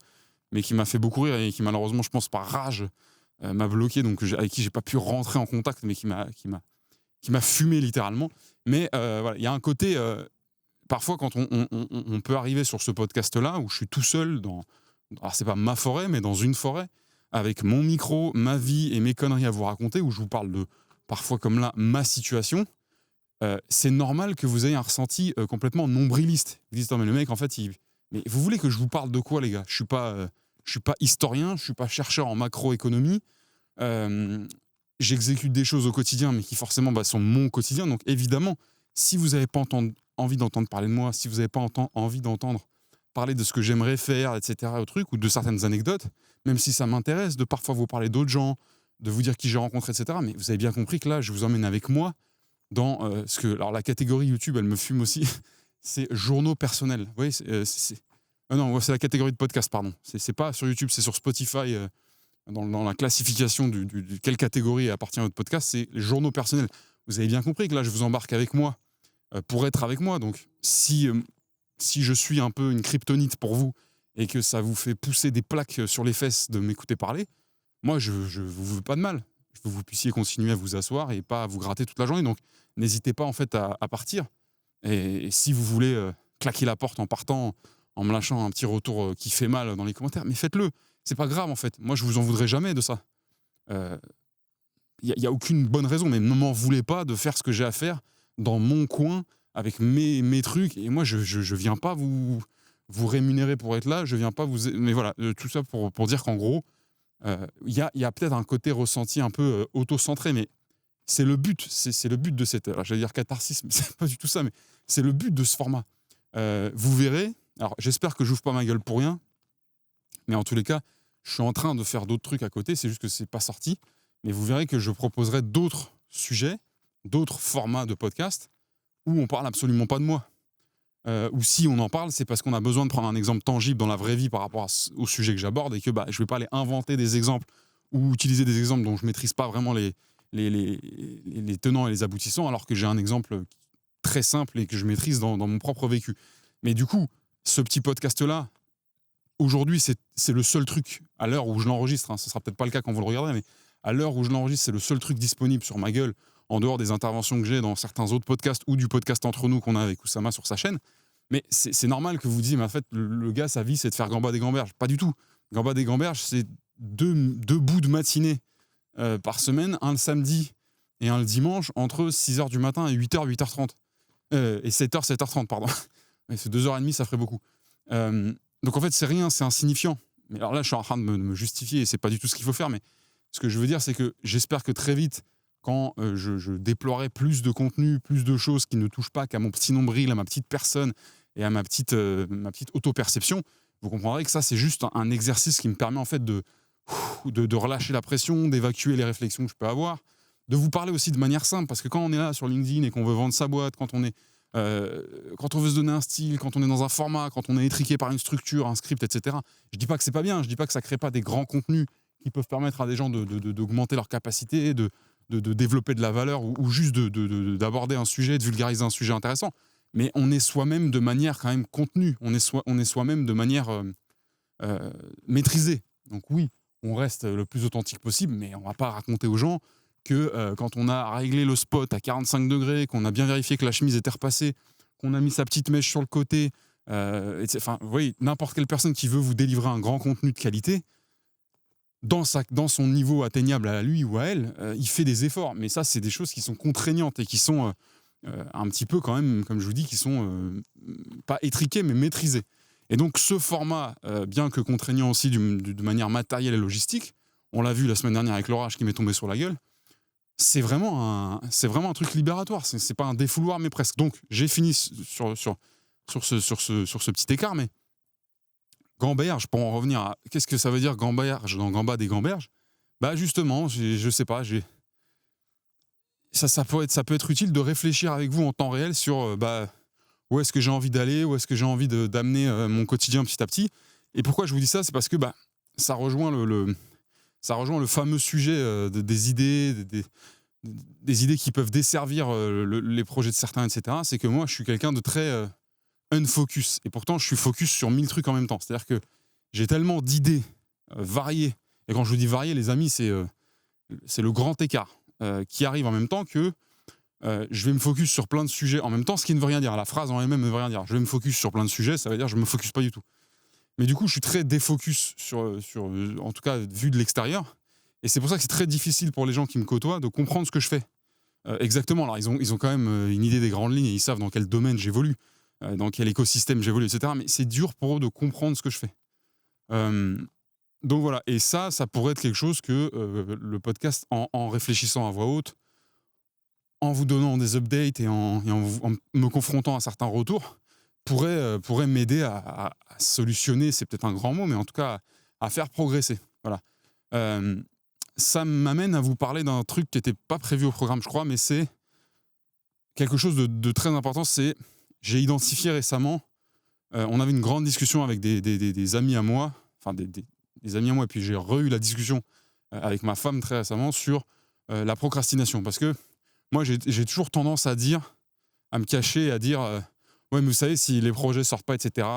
mais qui m'a fait beaucoup rire et qui, malheureusement, je pense par rage, m'a bloqué, donc avec qui j'ai pas pu rentrer en contact, mais qui m'a fumé littéralement. Mais voilà, il y a un côté, parfois quand on peut arriver sur ce podcast-là, où je suis tout seul alors c'est pas ma forêt, mais dans une forêt, avec mon micro, ma vie et mes conneries à vous raconter, où je vous parle de, parfois comme là, ma situation, c'est normal que vous ayez un ressenti complètement nombriliste. Vous dites, mais le mec, en fait, mais vous voulez que je vous parle de quoi, les gars ? Je suis pas historien, je suis pas chercheur en macroéconomie. J'exécute des choses au quotidien, mais qui forcément sont mon quotidien. Donc évidemment, si vous n'avez pas envie d'entendre parler de moi, si vous n'avez pas envie d'entendre parler de ce que j'aimerais faire, etc., ou de certaines anecdotes, même si ça m'intéresse de parfois vous parler d'autres gens, de vous dire qui j'ai rencontré, etc., mais vous avez bien compris que là, je vous emmène avec moi dans ce que... Alors la catégorie YouTube, elle me fume aussi, c'est journaux personnels. Vous voyez, non, c'est la catégorie de podcast, pardon. C'est pas sur YouTube, c'est sur Spotify, dans la classification de quelle catégorie appartient à votre podcast, c'est les journaux personnels. Vous avez bien compris que là, je vous embarque avec moi pour être avec moi. Donc, si je suis un peu une kryptonite pour vous et que ça vous fait pousser des plaques sur les fesses de m'écouter parler, moi, je vous veux pas de mal. Je veux que vous puissiez continuer à vous asseoir et pas à vous gratter toute la journée. Donc, n'hésitez pas en fait à partir. Et si vous voulez claquer la porte en partant, en me lâchant un petit retour qui fait mal dans les commentaires, mais faites-le. C'est pas grave en fait. Moi, je vous en voudrais jamais de ça. Y a aucune bonne raison, mais ne m'en voulez pas de faire ce que j'ai à faire dans mon coin avec mes trucs. Et moi, je viens pas vous rémunérer pour être là. Je viens pas vous. Mais voilà, tout ça pour dire qu'en gros, y a peut-être un côté ressenti un peu auto-centré, mais c'est le but. C'est le but de cette. Alors, j'allais dire catharsis, mais c'est pas du tout ça. Mais c'est le but de ce format. Vous verrez. Alors, j'espère que j'ouvre pas ma gueule pour rien. Mais en tous les cas, je suis en train de faire d'autres trucs à côté, c'est juste que c'est pas sorti. Mais vous verrez que je proposerai d'autres sujets, d'autres formats de podcast où on parle absolument pas de moi. Ou si on en parle, c'est parce qu'on a besoin de prendre un exemple tangible dans la vraie vie par rapport au sujet que j'aborde et que je vais pas aller inventer des exemples ou utiliser des exemples dont je maîtrise pas vraiment les tenants et les aboutissants, alors que j'ai un exemple très simple et que je maîtrise dans mon propre vécu. Mais du coup, ce petit podcast-là, aujourd'hui, c'est le seul truc, à l'heure où je l'enregistre, ce ne sera peut-être pas le cas quand vous le regarderez, mais à l'heure où je l'enregistre, c'est le seul truc disponible sur ma gueule, en dehors des interventions que j'ai dans certains autres podcasts ou du podcast Entre nous qu'on a avec Oussama sur sa chaîne. Mais c'est normal que vous disiez, mais en fait, le gars, sa vie, c'est de faire Gambas des Gamberges. Pas du tout. Gambas des Gamberges, c'est deux bouts de matinée par semaine, un le samedi et un le dimanche, entre 6h du matin et 8h, 8h30. Et 7h, 7h30, pardon. Mais c'est 2h30, ça ferait beaucoup. Donc en fait, c'est rien, c'est insignifiant. Mais alors là, je suis en train de me justifier et c'est pas du tout ce qu'il faut faire. Mais ce que je veux dire, c'est que j'espère que très vite, quand je déploierai plus de contenu, plus de choses qui ne touchent pas qu'à mon petit nombril, à ma petite personne et à ma petite auto-perception, vous comprendrez que ça, c'est juste un exercice qui me permet en fait de relâcher la pression, d'évacuer les réflexions que je peux avoir, de vous parler aussi de manière simple. Parce que quand on est là sur LinkedIn et qu'on veut vendre sa boîte, quand on veut se donner un style, quand on est dans un format, quand on est étriqué par une structure, un script, etc. Je dis pas que c'est pas bien, je dis pas que ça crée pas des grands contenus qui peuvent permettre à des gens d'augmenter leur capacité, de développer de la valeur ou juste d'aborder un sujet, de vulgariser un sujet intéressant. Mais on est soi-même de manière quand même contenue, on est soi-même de manière maîtrisée. Donc oui, on reste le plus authentique possible, mais on ne va pas raconter aux gens que quand on a réglé le spot à 45 degrés, qu'on a bien vérifié que la chemise était repassée, qu'on a mis sa petite mèche sur le côté, enfin, vous voyez, n'importe quelle personne qui veut vous délivrer un grand contenu de qualité, dans son niveau atteignable à lui ou à elle, il fait des efforts. Mais ça, c'est des choses qui sont contraignantes et qui sont un petit peu quand même, comme je vous dis, qui sont pas étriquées, mais maîtrisées. Et donc ce format, bien que contraignant aussi de manière matérielle et logistique, on l'a vu la semaine dernière avec l'orage qui m'est tombé sur la gueule, c'est vraiment un truc libératoire. C'est pas un défouloir, mais presque. Donc j'ai fini sur ce petit écart, mais gamberge, pour en revenir à qu'est-ce que ça veut dire gamberge dans Gambade et Gamberge, bah justement, je sais pas, ça peut être utile de réfléchir avec vous en temps réel sur où est-ce que j'ai envie d'aller, où est-ce que j'ai envie d'amener mon quotidien petit à petit. Et pourquoi je vous dis ça, c'est parce que ça rejoint le fameux sujet des idées, des idées qui peuvent desservir les projets de certains, etc. C'est que moi, je suis quelqu'un de très unfocus. Et pourtant, je suis focus sur 1000 trucs en même temps. C'est-à-dire que j'ai tellement d'idées variées. Et quand je vous dis variées, les amis, c'est le grand écart qui arrive en même temps que je vais me focus sur plein de sujets en même temps, ce qui ne veut rien dire. La phrase en elle-même ne veut rien dire. Je vais me focus sur plein de sujets, ça veut dire que je ne me focus pas du tout. Mais du coup, je suis très défocus sur en tout cas, vu de l'extérieur. Et c'est pour ça que c'est très difficile pour les gens qui me côtoient de comprendre ce que je fais. Exactement. Alors, ils ont quand même une idée des grandes lignes et ils savent dans quel domaine j'évolue, dans quel écosystème j'évolue, etc. Mais c'est dur pour eux de comprendre ce que je fais. Donc voilà. Et ça pourrait être quelque chose que le podcast, en réfléchissant à voix haute, en vous donnant des updates et en me confrontant à certains retours, pourrait m'aider à solutionner, c'est peut-être un grand mot, mais en tout cas à faire progresser. Voilà. Ça m'amène à vous parler d'un truc qui n'était pas prévu au programme, je crois, mais c'est quelque chose de très important. J'ai identifié récemment, on avait une grande discussion avec des amis à moi, enfin des amis à moi, et puis j'ai eu la discussion avec ma femme très récemment sur la procrastination. Parce que moi, j'ai toujours tendance à me cacher, à dire ouais, mais vous savez, si les projets sortent pas, etc.,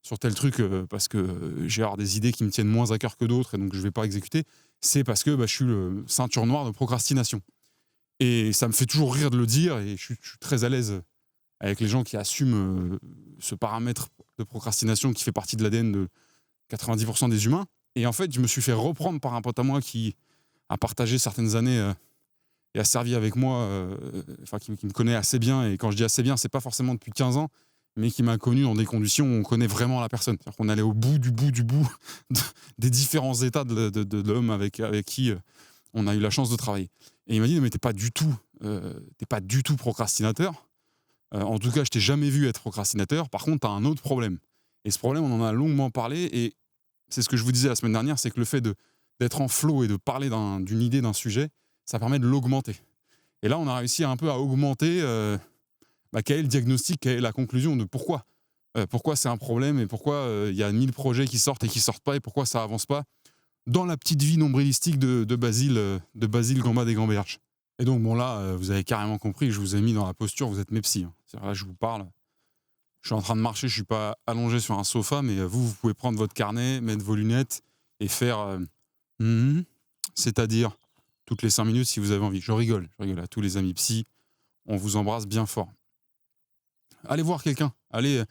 sur tel truc, parce que j'ai des idées qui me tiennent moins à cœur que d'autres, et donc je vais pas exécuter, c'est parce que je suis le ceinture noire de procrastination. Et ça me fait toujours rire de le dire, et je suis très à l'aise avec les gens qui assument ce paramètre de procrastination qui fait partie de l'ADN de 90% des humains. Et en fait, je me suis fait reprendre par un pote à moi qui a partagé certaines années et a servi avec moi, qui me connaît assez bien. Et quand je dis assez bien, c'est pas forcément depuis 15 ans, mais qui m'a connu dans des conditions où on connaît vraiment la personne. C'est-à-dire qu'on allait au bout des différents états de l'homme avec qui on a eu la chance de travailler. Et il m'a dit, mais t'es pas du tout procrastinateur. En tout cas, je t'ai jamais vu être procrastinateur. Par contre, t'as un autre problème. Et ce problème, on en a longuement parlé. Et c'est ce que je vous disais la semaine dernière, c'est que le fait d'être en flow et de parler d'une idée, d'un sujet, ça permet de l'augmenter. Et là, on a réussi un peu à augmenter quel est le diagnostic, quelle est la conclusion de pourquoi. Pourquoi c'est un problème et pourquoi il y a 1000 projets qui sortent et qui sortent pas et pourquoi ça avance pas dans la petite vie nombrilistique de Basile Gambade et Gamberge. Et donc, bon, là, vous avez carrément compris, je vous ai mis dans la posture, vous êtes mes psys. Hein. Là, je vous parle, je suis en train de marcher, je suis pas allongé sur un sofa, mais vous pouvez prendre votre carnet, mettre vos lunettes et faire c'est-à-dire toutes les 5 minutes si vous avez envie. Je rigole à tous les amis psy, on vous embrasse bien fort. Allez voir quelqu'un, allez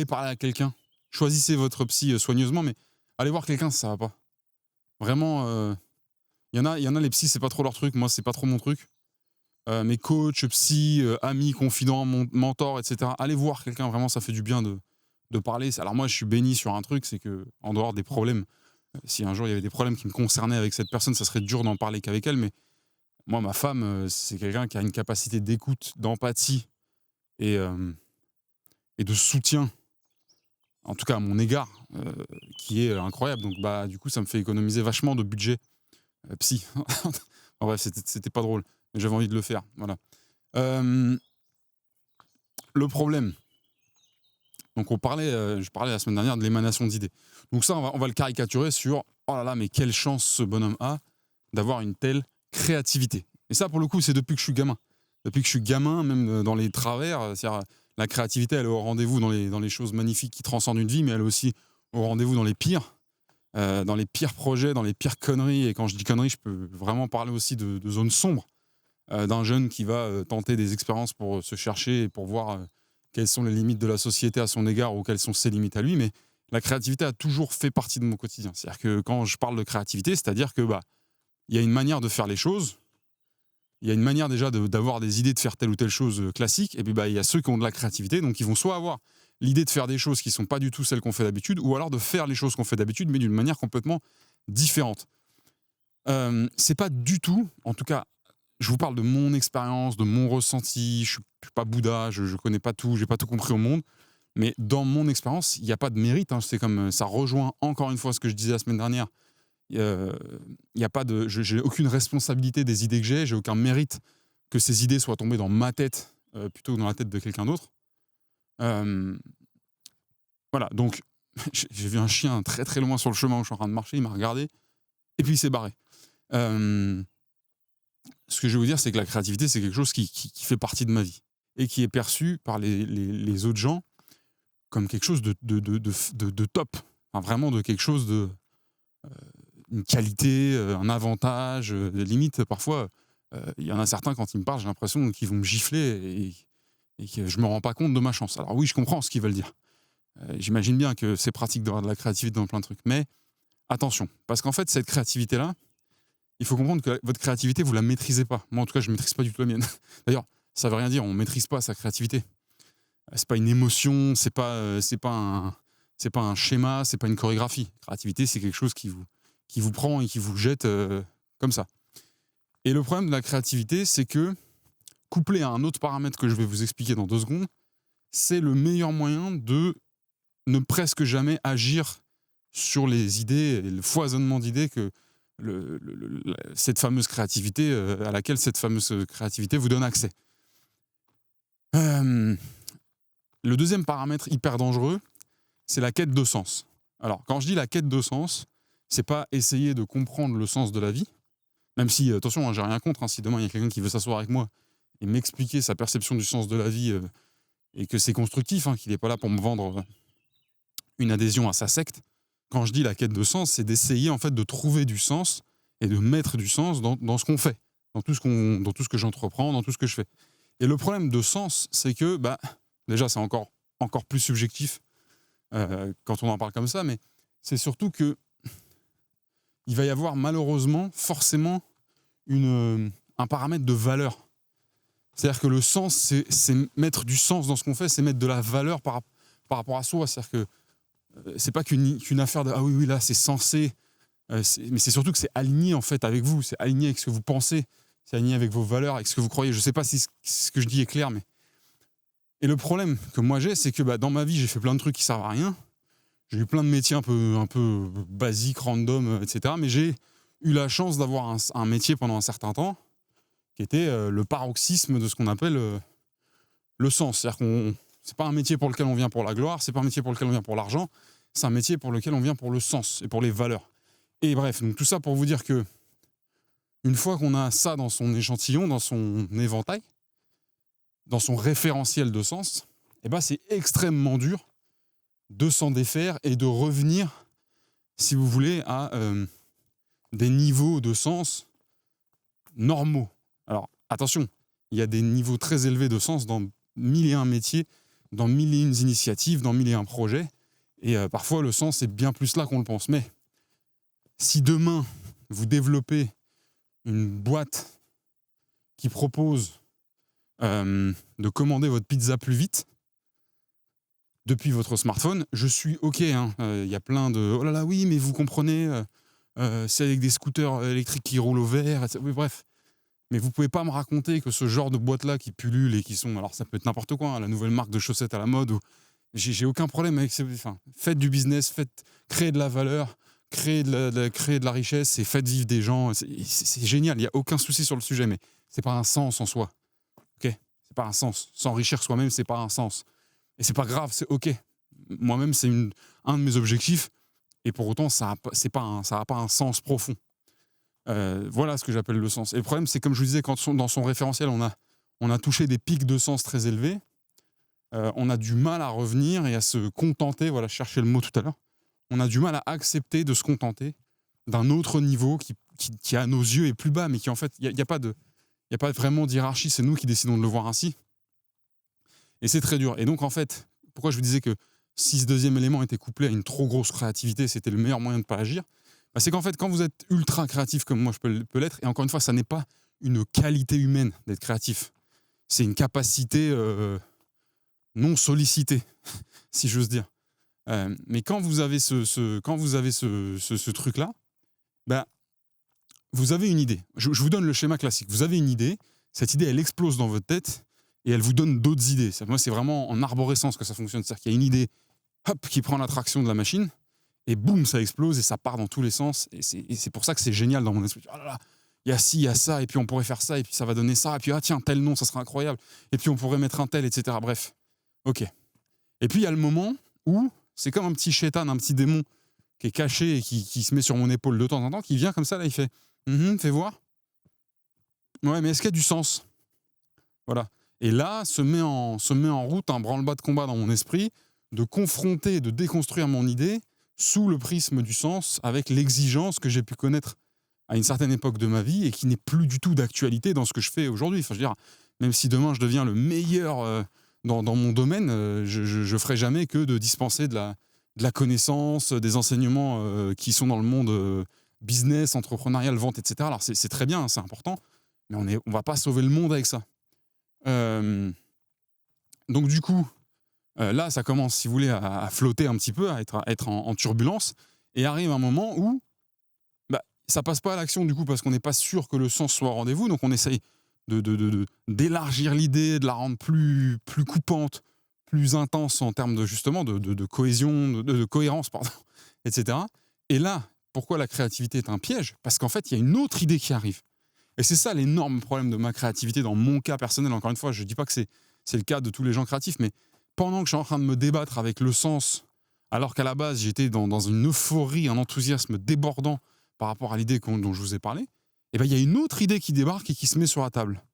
parler à quelqu'un. Choisissez votre psy soigneusement, mais allez voir quelqu'un si ça va pas. Vraiment, y en a les psys, c'est pas trop leur truc, moi c'est pas trop mon truc. Mes coachs, psy, amis, confidents, mentors, etc. Allez voir quelqu'un, vraiment ça fait du bien de parler. Alors moi je suis béni sur un truc, c'est que en dehors des problèmes, si un jour il y avait des problèmes qui me concernaient avec cette personne, ça serait dur d'en parler qu'avec elle, mais moi ma femme, c'est quelqu'un qui a une capacité d'écoute, d'empathie et de soutien, en tout cas à mon égard, qui est incroyable. Donc du coup ça me fait économiser vachement de budget psy. En vrai, c'était pas drôle, mais j'avais envie de le faire. Voilà. Le problème, Donc je parlais la semaine dernière de l'émanation d'idées. Donc ça, on va le caricaturer sur « Oh là là, mais quelle chance ce bonhomme a d'avoir une telle créativité ». Et ça, pour le coup, c'est depuis que je suis gamin. Depuis que je suis gamin, même dans les travers, c'est-à-dire la créativité, elle est au rendez-vous dans les choses magnifiques qui transcendent une vie, mais elle est aussi au rendez-vous dans les pires projets, dans les pires conneries. Et quand je dis conneries, je peux vraiment parler aussi de zones sombres, d'un jeune qui va tenter des expériences pour se chercher et pour voir quelles sont les limites de la société à son égard ou quelles sont ses limites à lui. Mais la créativité a toujours fait partie de mon quotidien. C'est-à-dire que quand je parle de créativité, c'est-à-dire que y a une manière de faire les choses. Il y a une manière déjà d'avoir des idées de faire telle ou telle chose classique, et puis il y a ceux qui ont de la créativité, donc ils vont soit avoir l'idée de faire des choses qui ne sont pas du tout celles qu'on fait d'habitude, ou alors de faire les choses qu'on fait d'habitude, mais d'une manière complètement différente. C'est pas du tout, en tout cas, je vous parle de mon expérience, de mon ressenti, je ne suis pas Bouddha, je ne connais pas tout, je n'ai pas tout compris au monde, mais dans mon expérience, il n'y a pas de mérite, c'est comme ça rejoint encore une fois ce que je disais la semaine dernière. Y a pas de, j'ai aucune responsabilité des idées que j'ai aucun mérite que ces idées soient tombées dans ma tête plutôt que dans la tête de quelqu'un d'autre. Voilà, donc j'ai vu un chien très très loin sur le chemin où je suis en train de marcher, il m'a regardé et puis il s'est barré. Ce que je vais vous dire, c'est que la créativité, c'est quelque chose qui fait partie de ma vie et qui est perçu par les autres gens comme quelque chose de top, enfin, vraiment de quelque chose de une qualité, un avantage, limite parfois il y en a certains quand ils me parlent, j'ai l'impression qu'ils vont me gifler et que je me rends pas compte de ma chance. Alors oui, je comprends ce qu'ils veulent dire. J'imagine bien que c'est pratique d'avoir de la créativité dans plein de trucs, mais attention, parce qu'en fait cette créativité-là, il faut comprendre que votre créativité, vous la maîtrisez pas. Moi en tout cas, je maîtrise pas du tout la mienne. D'ailleurs, ça veut rien dire, on maîtrise pas sa créativité. C'est pas une émotion, c'est pas un schéma, c'est pas une chorégraphie. Créativité, c'est quelque chose qui vous prend et qui vous jette comme ça. Et le problème de la créativité, c'est que, couplé à un autre paramètre que je vais vous expliquer dans 2 secondes, c'est le meilleur moyen de ne presque jamais agir sur les idées, et le foisonnement d'idées que cette fameuse créativité, à laquelle cette fameuse créativité vous donne accès. Le deuxième paramètre hyper dangereux, c'est la quête de sens. Alors, quand je dis la quête de sens, c'est pas essayer de comprendre le sens de la vie, même si, attention, j'ai rien contre, si demain il y a quelqu'un qui veut s'asseoir avec moi et m'expliquer sa perception du sens de la vie et que c'est constructif, qu'il n'est pas là pour me vendre une adhésion à sa secte. Quand je dis la quête de sens, c'est d'essayer en fait de trouver du sens et de mettre du sens dans ce qu'on fait, dans tout ce que j'entreprends, dans tout ce que je fais. Et le problème de sens, c'est que, déjà c'est encore plus subjectif quand on en parle comme ça, mais c'est surtout que il va y avoir malheureusement forcément un paramètre de valeur. C'est-à-dire que le sens, c'est mettre du sens dans ce qu'on fait, c'est mettre de la valeur par rapport à soi. C'est-à-dire que c'est pas qu'une affaire de « ah oui, là, c'est censé », mais c'est surtout que c'est aligné en fait avec vous, c'est aligné avec ce que vous pensez, c'est aligné avec vos valeurs, avec ce que vous croyez. Je sais pas si ce que je dis est clair, mais... Et le problème que moi j'ai, c'est que dans ma vie, j'ai fait plein de trucs qui servent à rien. J'ai eu plein de métiers un peu basiques, random, etc. Mais j'ai eu la chance d'avoir un métier pendant un certain temps qui était le paroxysme de ce qu'on appelle le sens. C'est-à-dire que c'est pas un métier pour lequel on vient pour la gloire, c'est pas un métier pour lequel on vient pour l'argent, c'est un métier pour lequel on vient pour le sens et pour les valeurs. Et bref, donc tout ça pour vous dire que une fois qu'on a ça dans son échantillon, dans son éventail, dans son référentiel de sens, c'est extrêmement dur de s'en défaire et de revenir, si vous voulez, à des niveaux de sens normaux. Alors, attention, il y a des niveaux très élevés de sens dans 1001 métiers, dans 1001 initiatives, dans 1001 projets, et parfois le sens est bien plus là qu'on le pense. Mais si demain, vous développez une boîte qui propose de commander votre pizza plus vite, depuis votre smartphone, je suis OK. Il y a plein de « oh là là, oui, mais vous comprenez, c'est avec des scooters électriques qui roulent au vert. » Oui, bref. Mais vous pouvez pas me raconter que ce genre de boîtes-là qui pullulent et qui sont... Alors, ça peut être n'importe quoi, la nouvelle marque de chaussettes à la mode. J'ai aucun problème avec... faites du business, créez de la valeur, créez de la richesse et faites vivre des gens. C'est génial, il n'y a aucun souci sur le sujet, mais c'est pas un sens en soi. OK ? C'est pas un sens. S'enrichir soi-même, c'est pas un sens. Et c'est pas grave, c'est OK. moi-même, c'est un de mes objectifs. Et pour autant, ça n'a pas un sens profond. Voilà ce que j'appelle le sens. Et le problème, c'est comme je vous disais, quand dans son référentiel, on a touché des pics de sens très élevés, on a du mal à revenir et à se contenter, voilà, je cherchais le mot tout à l'heure, on a du mal à accepter de se contenter d'un autre niveau qui à nos yeux est plus bas, mais qui en fait, il n'y a pas vraiment d'hiérarchie, c'est nous qui décidons de le voir ainsi. Et c'est très dur. Et donc en fait, pourquoi je vous disais que si ce deuxième élément était couplé à une trop grosse créativité, c'était le meilleur moyen de ne pas agir, c'est qu'en fait, quand vous êtes ultra créatif comme moi je peux l'être, et encore une fois, ça n'est pas une qualité humaine d'être créatif, c'est une capacité non sollicitée, si j'ose dire. Mais quand vous avez ce truc-là, vous avez une idée. Je vous donne le schéma classique. Vous avez une idée, cette idée, elle explose dans votre tête et elle vous donne d'autres idées. Moi, c'est vraiment en arborescence que ça fonctionne. C'est-à-dire qu'il y a une idée qui prend la traction de la machine et boum, ça explose et ça part dans tous les sens. Et c'est pour ça que c'est génial dans mon esprit. Oh là là, il y a ci, il y a ça, et puis on pourrait faire ça, et puis ça va donner ça, et puis tiens, tel nom, ça serait incroyable, et puis on pourrait mettre un tel, etc. Bref, ok. Et puis il y a le moment où c'est comme un petit chétan, un petit démon qui est caché et qui se met sur mon épaule de temps en temps, qui vient comme ça, là, il fait fais voir. Ouais, mais est-ce qu'il y a du sens? Voilà. Et là, se met en route un branle-bas de combat dans mon esprit, de confronter, de déconstruire mon idée sous le prisme du sens, avec l'exigence que j'ai pu connaître à une certaine époque de ma vie et qui n'est plus du tout d'actualité dans ce que je fais aujourd'hui. Enfin, je veux dire, même si demain je deviens le meilleur dans mon domaine, je ferai jamais que de dispenser de la connaissance, des enseignements qui sont dans le monde business, entrepreneurial, vente, etc. Alors c'est très bien, c'est important, mais on va pas sauver le monde avec ça. Donc du coup, là, ça commence, si vous voulez, à flotter un petit peu, à être en turbulence, et arrive un moment où ça passe pas à l'action, du coup, parce qu'on n'est pas sûr que le sens soit au rendez-vous, donc on essaye d'élargir l'idée, de la rendre plus coupante, plus intense en termes de, justement, de cohésion, de cohérence, pardon, etc. Et là, pourquoi la créativité est un piège? Parce qu'en fait, il y a une autre idée qui arrive. Et c'est ça l'énorme problème de ma créativité dans mon cas personnel. Encore une fois, je ne dis pas que c'est le cas de tous les gens créatifs, mais pendant que je suis en train de me débattre avec le sens, alors qu'à la base, j'étais dans une euphorie, un enthousiasme débordant par rapport à l'idée dont je vous ai parlé, et il y a une autre idée qui débarque et qui se met sur la table.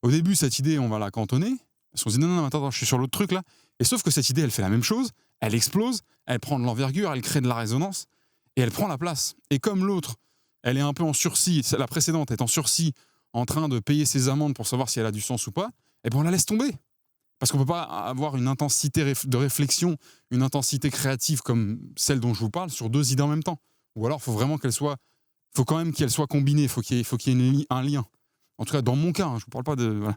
Au début, cette idée, on va la cantonner, parce qu'on se dit non, attends, je suis sur l'autre truc là, et sauf que cette idée, elle fait la même chose, elle explose, elle prend de l'envergure, elle crée de la résonance, et elle prend la place. Et comme l'autre, elle est un peu en sursis, la précédente est en sursis, en train de payer ses amendes pour savoir si elle a du sens ou pas, et on la laisse tomber. Parce qu'on ne peut pas avoir une intensité de réflexion, une intensité créative comme celle dont je vous parle sur deux idées en même temps. Ou alors, il faut vraiment faut quand même qu'elles soient combinées, il faut qu'il y ait un lien. En tout cas, dans mon cas, je ne vous parle pas de... Voilà.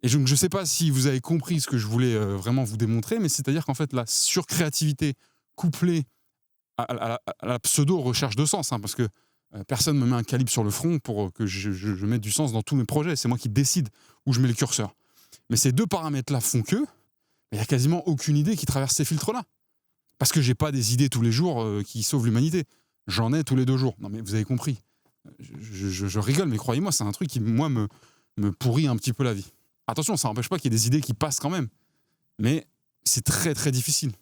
Et je ne sais pas si vous avez compris ce que je voulais vraiment vous démontrer, mais c'est-à-dire qu'en fait, la surcréativité couplée à la pseudo-recherche de sens, parce que personne ne me met un calibre sur le front pour que je mette du sens dans tous mes projets. C'est moi qui décide où je mets le curseur. Mais ces deux paramètres-là font que il n'y a quasiment aucune idée qui traverse ces filtres-là. Parce que je n'ai pas des idées tous les jours qui sauvent l'humanité. J'en ai tous les 2 jours. Non mais vous avez compris. Je rigole, mais croyez-moi, c'est un truc qui, moi, me pourrit un petit peu la vie. Attention, ça n'empêche pas qu'il y ait des idées qui passent quand même. Mais c'est très, très difficile.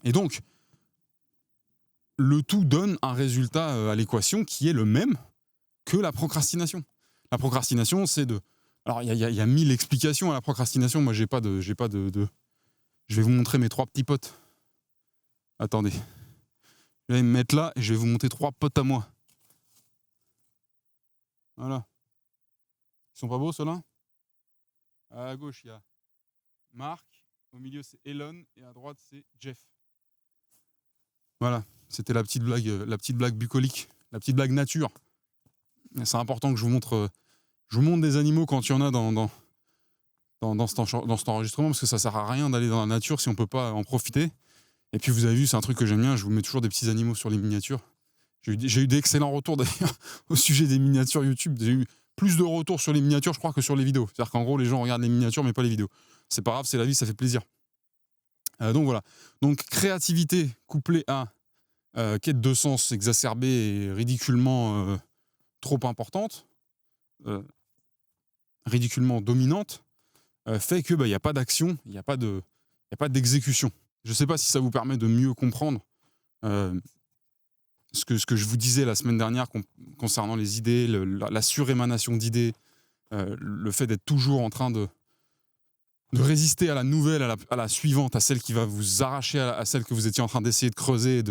Et donc, le tout donne un résultat à l'équation qui est le même que la procrastination. La procrastination, c'est de... Alors, il y a 1000 explications à la procrastination. Moi, j'ai pas de... Je vais vous montrer mes 3 petits potes. Attendez. Je vais me mettre là et je vais vous montrer 3 potes à moi. Voilà. Ils sont pas beaux, ceux-là? À gauche, il y a Marc. Au milieu, c'est Elon. Et à droite, c'est Jeff. Voilà. C'était la petite blague bucolique. La petite blague nature. C'est important que je vous montre des animaux quand il y en a dans cet enregistrement, parce que ça sert à rien d'aller dans la nature si on peut pas en profiter. Et puis vous avez vu, c'est un truc que j'aime bien, je vous mets toujours des petits animaux sur les miniatures. J'ai eu d'excellents retours d'ailleurs au sujet des miniatures YouTube. J'ai eu plus de retours sur les miniatures, je crois, que sur les vidéos. C'est-à-dire qu'en gros, les gens regardent les miniatures mais pas les vidéos. C'est pas grave, c'est la vie, ça fait plaisir. Donc voilà. Donc créativité couplée à quête de sens exacerbée et ridiculement trop importante, ridiculement dominante, fait que y a pas d'action, il n'y a pas de a pas d'exécution. Je ne sais pas si ça vous permet de mieux comprendre ce que je vous disais la semaine dernière concernant les idées, la surémanation d'idées, le fait d'être toujours en train de résister à la nouvelle, à la suivante, à celle qui va vous arracher à celle que vous étiez en train d'essayer de creuser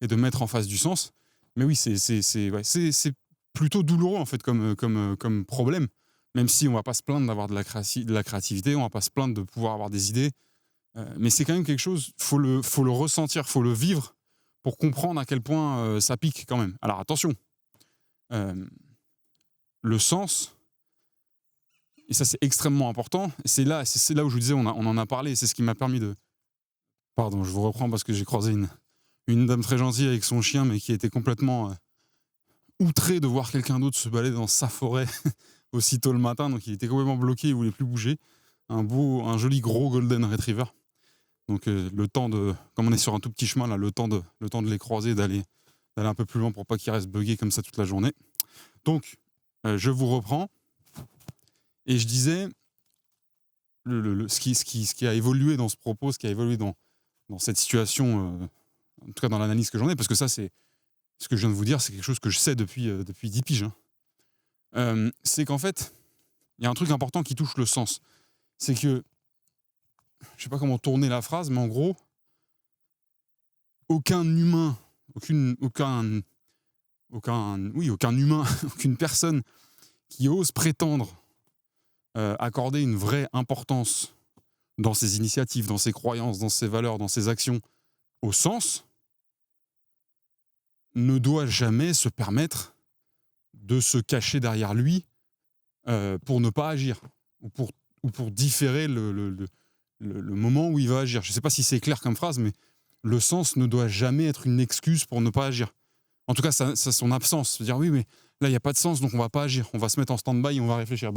et de mettre en face du sens. Mais oui, c'est plutôt douloureux en fait comme problème, même si on ne va pas se plaindre d'avoir de la créativité, on ne va pas se plaindre de pouvoir avoir des idées. Mais c'est quand même quelque chose, faut le ressentir, faut le vivre pour comprendre à quel point ça pique quand même. Alors attention, le sens, et ça c'est extrêmement important, c'est là où je vous disais, on en a parlé, c'est ce qui m'a permis de... Pardon, je vous reprends parce que j'ai croisé une dame très gentille avec son chien, mais qui était complètement outrée de voir quelqu'un d'autre se balader dans sa forêt aussitôt le matin, donc il était complètement bloqué, il ne voulait plus bouger. Un joli gros golden retriever. Donc le temps de, comme on est sur un tout petit chemin là, le temps de les croiser, d'aller un peu plus loin pour pas qu'ils restent buggés comme ça toute la journée. Donc je vous reprends et je disais ce qui a évolué dans ce propos, ce qui a évolué dans cette situation, en tout cas dans l'analyse que j'en ai, parce que ça c'est ce que je viens de vous dire, c'est quelque chose que je sais depuis 10 piges. C'est qu'en fait il y a un truc important qui touche le sens. C'est que, je ne sais pas comment tourner la phrase, mais en gros, aucun humain, aucun humain, aucune personne qui ose prétendre accorder une vraie importance dans ses initiatives, dans ses croyances, dans ses valeurs, dans ses actions au sens, ne doit jamais se permettre de se cacher derrière lui pour ne pas agir, ou pour différer le moment où il va agir. Je ne sais pas si c'est clair comme phrase, mais le sens ne doit jamais être une excuse pour ne pas agir. En tout cas, ça son absence. Se dire oui, mais là, il n'y a pas de sens, donc on ne va pas agir. On va se mettre en stand-by et on va réfléchir.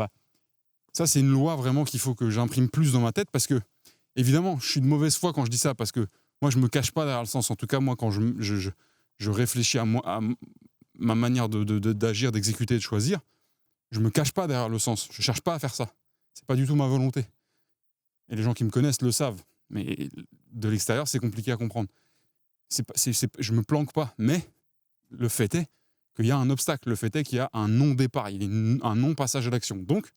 Ça, c'est une loi vraiment qu'il faut que j'imprime plus dans ma tête parce que, évidemment, je suis de mauvaise foi quand je dis ça parce que moi, je ne me cache pas derrière le sens. En tout cas, moi, quand je réfléchis à ma manière d'agir, d'exécuter, de choisir, je ne me cache pas derrière le sens. Je ne cherche pas à faire ça. C'est pas du tout ma volonté. Et les gens qui me connaissent le savent. Mais de l'extérieur, c'est compliqué à comprendre. Je me planque pas. Mais le fait est qu'il y a un obstacle. Le fait est qu'il y a un non-départ. Il y a un non-passage à l'action. Donc,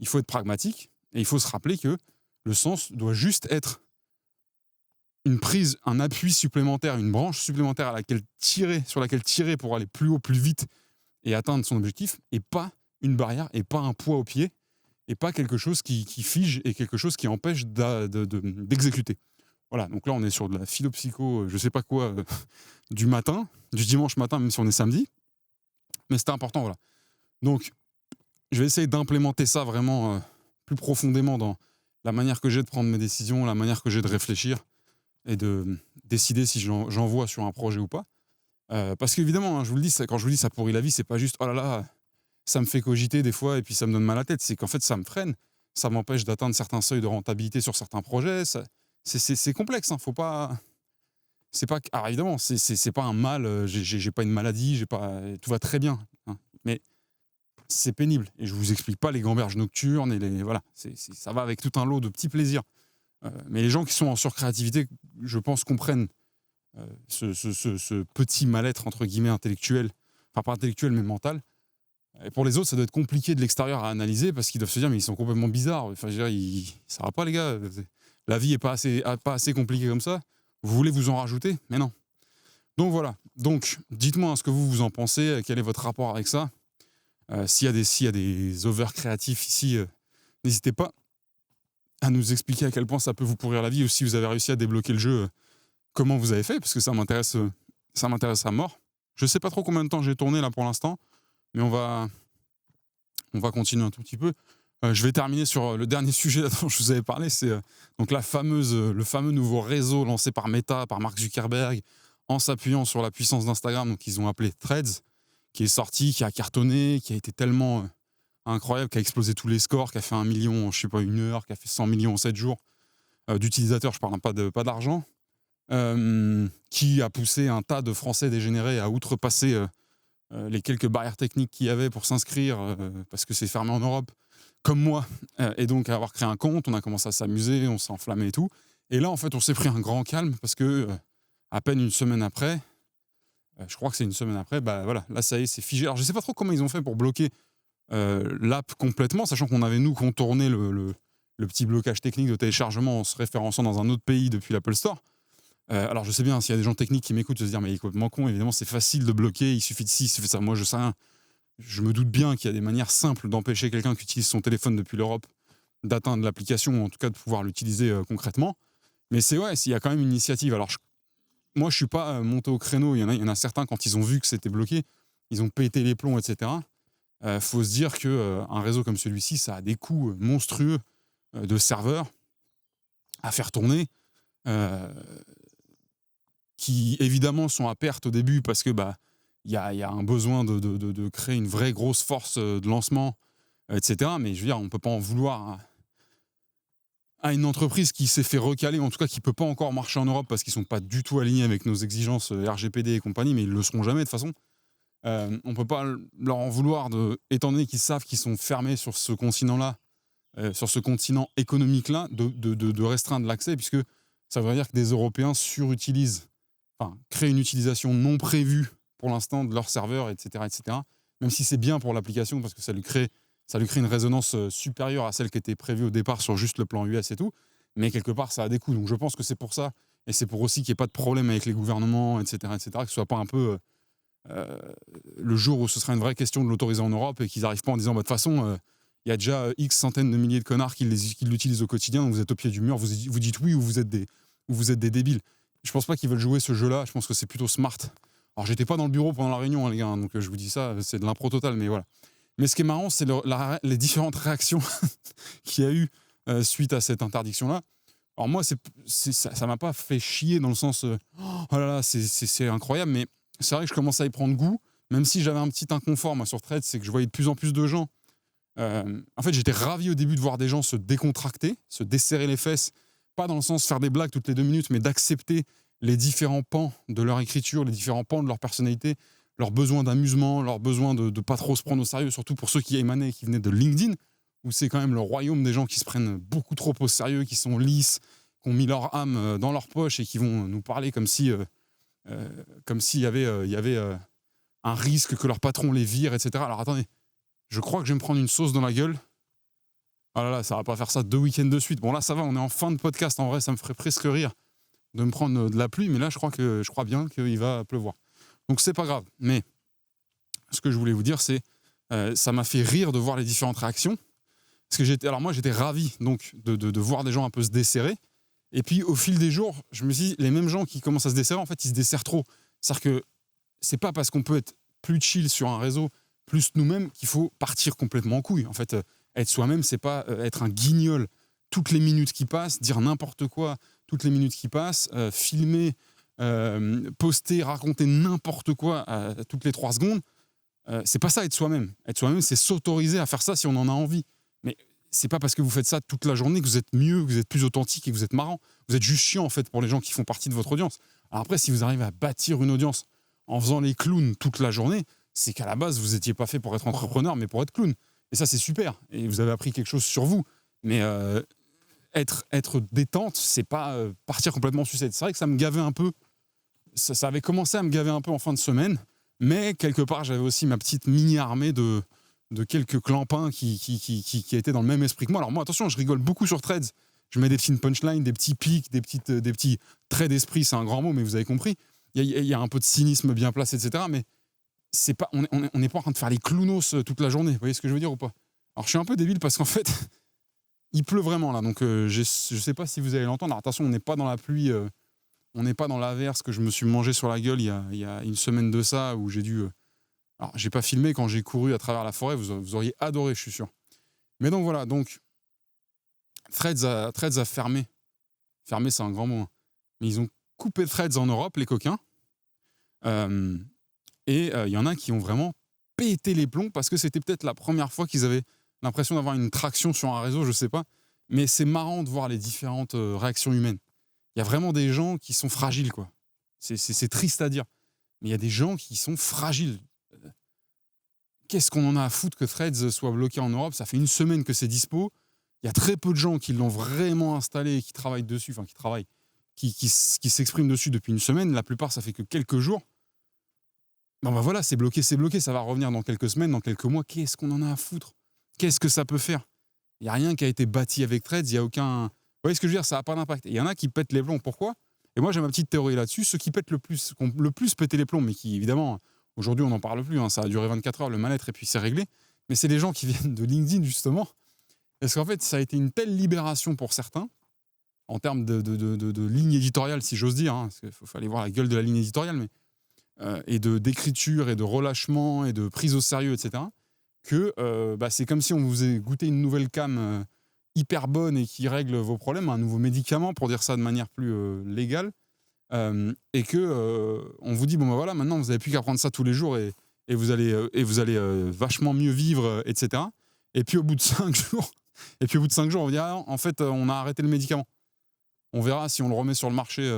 il faut être pragmatique et il faut se rappeler que le sens doit juste être une prise, un appui supplémentaire, une branche supplémentaire sur laquelle tirer pour aller plus haut, plus vite et atteindre son objectif, et pas une barrière, et pas un poids au pied, et pas quelque chose qui fige et quelque chose qui empêche d'exécuter. Voilà, donc là on est sur de la philo-psycho, je sais pas quoi, du dimanche matin, même si on est samedi, mais c'était important, voilà. Donc, je vais essayer d'implémenter ça vraiment plus profondément dans la manière que j'ai de prendre mes décisions, la manière que j'ai de réfléchir et de décider si j'envoie sur un projet ou pas. Parce qu'évidemment, hein, je vous le dis, quand je vous dis ça pourrit la vie, c'est pas juste « oh là là », ça me fait cogiter des fois et puis ça me donne mal à la tête. C'est qu'en fait, ça me freine. Ça m'empêche d'atteindre certains seuils de rentabilité sur certains projets. C'est complexe. Hein. Faut pas... C'est pas... Alors évidemment, c'est pas un mal. J'ai pas une maladie. Tout va très bien. Hein. Mais c'est pénible. Et je vous explique pas les gamberges nocturnes. Voilà. Ça va avec tout un lot de petits plaisirs. Mais les gens qui sont en surcréativité, je pense, comprennent ce petit mal-être, entre guillemets, intellectuel. Enfin, pas intellectuel, mais mental. Et pour les autres, ça doit être compliqué de l'extérieur à analyser parce qu'ils doivent se dire mais ils sont complètement bizarres. Enfin, je veux dire, ça va pas les gars. La vie est pas assez compliquée comme ça. Vous voulez vous en rajouter? Mais non. Donc voilà. Donc dites-moi ce que vous en pensez. Quel est votre rapport avec ça? S'il y a des overcréatifs ici, n'hésitez pas à nous expliquer à quel point ça peut vous pourrir la vie ou si vous avez réussi à débloquer le jeu, comment vous avez fait, parce que ça m'intéresse à mort. Je sais pas trop combien de temps j'ai tourné là pour l'instant. Mais on va continuer un tout petit peu. Je vais terminer sur le dernier sujet dont je vous avais parlé. C'est donc le fameux nouveau réseau lancé par Meta, par Mark Zuckerberg, en s'appuyant sur la puissance d'Instagram. Donc ils ont appelé Threads, qui est sorti, qui a cartonné, qui a été tellement incroyable, qui a explosé tous les scores, qui a fait 1 million en je sais pas 1 heure, qui a fait 100 millions en 7 jours d'utilisateurs. Je parle pas d'argent. Qui a poussé un tas de Français dégénérés à outrepasser les quelques barrières techniques qu'il y avait pour s'inscrire, parce que c'est fermé en Europe, comme moi, et donc à avoir créé un compte, on a commencé à s'amuser, on s'est enflammé et tout. Et là, en fait, on s'est pris un grand calme parce que à peine une semaine après, je crois que c'est une semaine après, voilà, là, ça y est, c'est figé. Alors, je sais pas trop comment ils ont fait pour bloquer l'app complètement, sachant qu'on avait, nous, contourné le petit blocage technique de téléchargement en se référençant dans un autre pays depuis l'Apple Store. Alors, je sais bien, s'il y a des gens techniques qui m'écoutent, se dire, mais il est complètement con, évidemment, c'est facile de bloquer, il suffit de ci, il suffit de ça. Moi, je sais rien. Je me doute bien qu'il y a des manières simples d'empêcher quelqu'un qui utilise son téléphone depuis l'Europe d'atteindre l'application, ou en tout cas de pouvoir l'utiliser concrètement. Mais il y a quand même une initiative. Alors, moi, je ne suis pas monté au créneau. Il y en a certains, quand ils ont vu que c'était bloqué, ils ont pété les plombs, etc. Faut se dire qu'un réseau comme celui-ci, ça a des coûts monstrueux de serveurs à faire tourner, qui évidemment sont à perte au début parce que il y a un besoin de créer une vraie grosse force de lancement, etc. Mais je veux dire, on ne peut pas en vouloir à une entreprise qui s'est fait recaler, en tout cas qui ne peut pas encore marcher en Europe parce qu'ils ne sont pas du tout alignés avec nos exigences RGPD et compagnie, mais ils ne le seront jamais de toute façon. On ne peut pas leur en vouloir, étant donné qu'ils savent qu'ils sont fermés sur ce continent-là, sur ce continent économique-là, de restreindre l'accès, puisque ça veut dire que des Européens créent une utilisation non prévue pour l'instant de leur serveur, etc., etc. Même si c'est bien pour l'application, parce que ça lui crée une résonance supérieure à celle qui était prévue au départ sur juste le plan US et tout, mais quelque part, ça a des coûts. Donc je pense que c'est pour ça, et c'est pour aussi qu'il n'y ait pas de problème avec les gouvernements, etc., etc., que ce ne soit pas un peu le jour où ce sera une vraie question de l'autoriser en Europe et qu'ils n'arrivent pas en disant, de toute façon, il y a déjà X centaines de milliers de connards qui l'utilisent au quotidien, donc vous êtes au pied du mur, vous dites oui ou vous êtes des débiles. Je ne pense pas qu'ils veulent jouer ce jeu-là, je pense que c'est plutôt smart. Alors, j'étais pas dans le bureau pendant la réunion, les gars, donc je vous dis ça, c'est de l'impro total, mais voilà. Mais ce qui est marrant, c'est les différentes réactions qu'il y a eu suite à cette interdiction-là. Alors moi, ça m'a pas fait chier dans le sens oh là là, c'est incroyable, mais c'est vrai que je commence à y prendre goût, même si j'avais un petit inconfort moi, sur Threads, c'est que je voyais de plus en plus de gens. En fait, j'étais ravi au début de voir des gens se décontracter, se desserrer les fesses, pas dans le sens faire des blagues toutes les 2 minutes, mais d'accepter les différents pans de leur écriture, les différents pans de leur personnalité, leurs besoins d'amusement, leurs besoins de pas trop se prendre au sérieux, surtout pour ceux qui émanaient, qui venaient de LinkedIn, où c'est quand même le royaume des gens qui se prennent beaucoup trop au sérieux, qui sont lisses, qui ont mis leur âme dans leur poche et qui vont nous parler comme s'il y avait un risque que leur patron les vire, etc. Alors attendez, je crois que je vais me prendre une sauce dans la gueule. Ah là là, ça va pas faire ça 2 week-ends de suite. Bon là, ça va, on est en fin de podcast. En vrai, ça me ferait presque rire de me prendre de la pluie, mais là, je crois bien qu'il va pleuvoir. Donc c'est pas grave. Mais ce que je voulais vous dire, c'est ça m'a fait rire de voir les différentes réactions. Parce que j'étais ravi donc de voir des gens un peu se desserrer. Et puis au fil des jours, je me suis dit, les mêmes gens qui commencent à se desserrer, en fait, ils se desserrent trop. C'est-à-dire que c'est pas parce qu'on peut être plus chill sur un réseau, plus nous-mêmes, qu'il faut partir complètement en couille. En fait, être soi-même, c'est pas être un guignol toutes les minutes qui passent, dire n'importe quoi toutes les minutes qui passent, filmer, poster, raconter n'importe quoi toutes les 3 secondes. C'est pas ça être soi-même. Être soi-même, c'est s'autoriser à faire ça si on en a envie. Mais c'est pas parce que vous faites ça toute la journée que vous êtes mieux, que vous êtes plus authentique et que vous êtes marrant. Vous êtes juste chiant en fait pour les gens qui font partie de votre audience. Alors après, si vous arrivez à bâtir une audience en faisant les clowns toute la journée, c'est qu'à la base, vous n'étiez pas fait pour être entrepreneur, mais pour être clown. Et ça, c'est super. Et vous avez appris quelque chose sur vous. Mais être détente, c'est pas partir complètement en sucette. C'est vrai que ça me gavait un peu. Ça avait commencé à me gaver un peu en fin de semaine. Mais quelque part, j'avais aussi ma petite mini-armée de quelques clampins qui étaient dans le même esprit que moi. Alors moi, attention, je rigole beaucoup sur Threads. Je mets des petites punchlines, des petits pics, des petits traits d'esprit. C'est un grand mot, mais vous avez compris. Il y a un peu de cynisme bien placé, etc. Mais c'est pas, on n'est pas en train de faire les clownos toute la journée. Vous voyez ce que je veux dire ou pas? Alors je suis un peu débile parce qu'en fait, il pleut vraiment là. Donc je sais pas si vous allez l'entendre. Alors attention, on n'est pas dans la pluie, on n'est pas dans l'averse que je me suis mangé sur la gueule il y a une semaine de ça où j'ai dû... Alors j'ai pas filmé quand j'ai couru à travers la forêt, vous auriez adoré, je suis sûr. Mais donc voilà, donc Threads a fermé. Fermé, c'est un grand mot. Hein. Mais ils ont coupé Threads en Europe, les coquins. Et il y en a qui ont vraiment pété les plombs parce que c'était peut-être la première fois qu'ils avaient l'impression d'avoir une traction sur un réseau, je sais pas. Mais c'est marrant de voir les différentes réactions humaines. Il y a vraiment des gens qui sont fragiles, quoi. C'est triste à dire. Mais il y a des gens qui sont fragiles. Qu'est-ce qu'on en a à foutre que Threads soit bloqué en Europe? Ça fait une semaine que c'est dispo. Il y a très peu de gens qui l'ont vraiment installé, qui travaillent dessus, enfin qui s'expriment dessus depuis une semaine. La plupart, ça fait que quelques jours. Ben voilà, c'est bloqué, ça va revenir dans quelques semaines, dans quelques mois. Qu'est-ce qu'on en a à foutre? Qu'est-ce que ça peut faire? Il n'y a rien qui a été bâti avec Threads, il n'y a aucun... Vous voyez ce que je veux dire? Ça n'a pas d'impact. Il y en a qui pètent les plombs. Pourquoi? Et moi, j'ai ma petite théorie là-dessus. Ceux qui pètent qui ont le plus pété les plombs, mais qui, évidemment, aujourd'hui, on n'en parle plus. Hein, ça a duré 24 heures, le mal-être, et puis c'est réglé. Mais c'est les gens qui viennent de LinkedIn, justement. Parce qu'en fait, ça a été une telle libération pour certains, en termes de ligne éditoriale, si j'ose dire. Hein, parce qu'il faut aller voir la gueule de la ligne éditoriale, mais, et d'écriture, et de relâchement, et de prise au sérieux, etc., que c'est comme si on vous avait goûté une nouvelle cam hyper bonne et qui règle vos problèmes, un nouveau médicament, pour dire ça de manière plus légale, et que on vous dit, voilà, maintenant, vous n'avez plus qu'à prendre ça tous les jours, et vous allez vachement mieux vivre, etc. Et puis au bout de 5 jours, on vous dit, en fait, on a arrêté le médicament. On verra si on le remet sur le marché.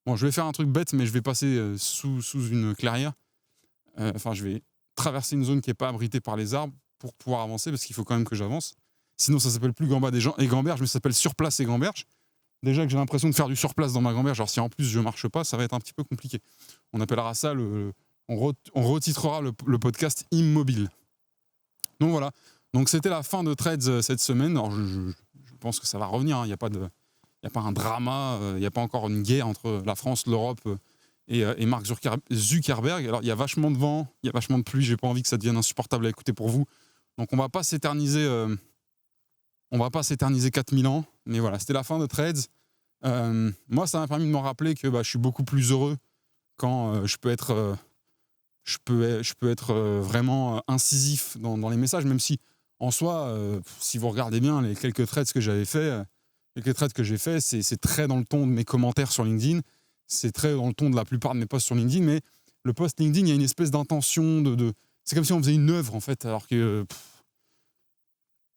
Bon, je vais faire un truc bête, mais je vais passer sous une clairière. Je vais traverser une zone qui n'est pas abritée par les arbres pour pouvoir avancer, parce qu'il faut quand même que j'avance. Sinon, ça s'appelle plus Gambas et Gamberges, mais ça s'appelle Surplace et Gamberges. Déjà que j'ai l'impression de faire du surplace dans ma gamberge, alors si en plus je marche pas, ça va être un petit peu compliqué. On appellera ça on retitrera le podcast Immobile. Donc voilà. Donc c'était la fin de Threads cette semaine. Alors je pense que ça va revenir. Il n'y a pas un drama, il n'y a pas encore une guerre entre la France, l'Europe et Mark Zuckerberg. Alors il y a vachement de vent, il y a vachement de pluie. J'ai pas envie que ça devienne insupportable à écouter pour vous. Donc on va pas s'éterniser. On va pas s'éterniser 4000 ans. Mais voilà, c'était la fin de Threads. Moi, ça m'a permis de me rappeler que je suis beaucoup plus heureux quand je peux être vraiment incisif dans les messages, même si en soi, si vous regardez bien les quelques threads que j'ai fait, c'est très dans le ton de mes commentaires sur LinkedIn, c'est très dans le ton de la plupart de mes posts sur LinkedIn, mais le post LinkedIn, il y a une espèce d'intention c'est comme si on faisait une œuvre en fait, alors que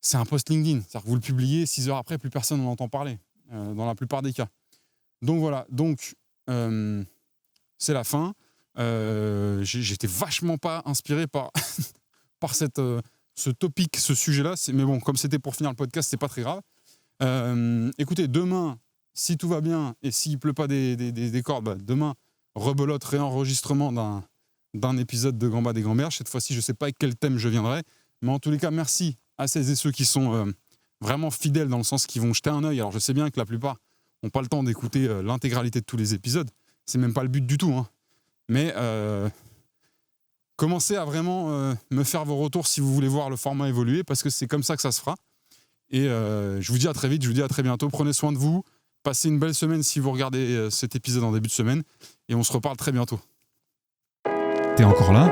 c'est un post LinkedIn, c'est-à-dire que vous le publiez, 6 heures après, plus personne n'en entend parler, dans la plupart des cas. Donc voilà, c'est la fin. J'étais vachement pas inspiré par ce topic, ce sujet-là, mais bon, comme c'était pour finir le podcast, c'est pas très grave. Écoutez, demain, si tout va bien et s'il pleut pas des cordes, demain, rebelote, réenregistrement d'un épisode de Gambas des Gamberges. Cette fois-ci, je sais pas avec quel thème je viendrai, mais en tous les cas, merci à celles et ceux qui sont vraiment fidèles, dans le sens qu'ils vont jeter un œil. Alors je sais bien que la plupart n'ont pas le temps d'écouter l'intégralité de tous les épisodes, c'est même pas le but du tout, hein. Mais commencez à vraiment me faire vos retours si vous voulez voir le format évoluer, parce que c'est comme ça que ça se fera. Et je vous dis à très vite, je vous dis à très bientôt. Prenez soin de vous. Passez une belle semaine si vous regardez cet épisode en début de semaine. Et on se reparle très bientôt. T'es encore là?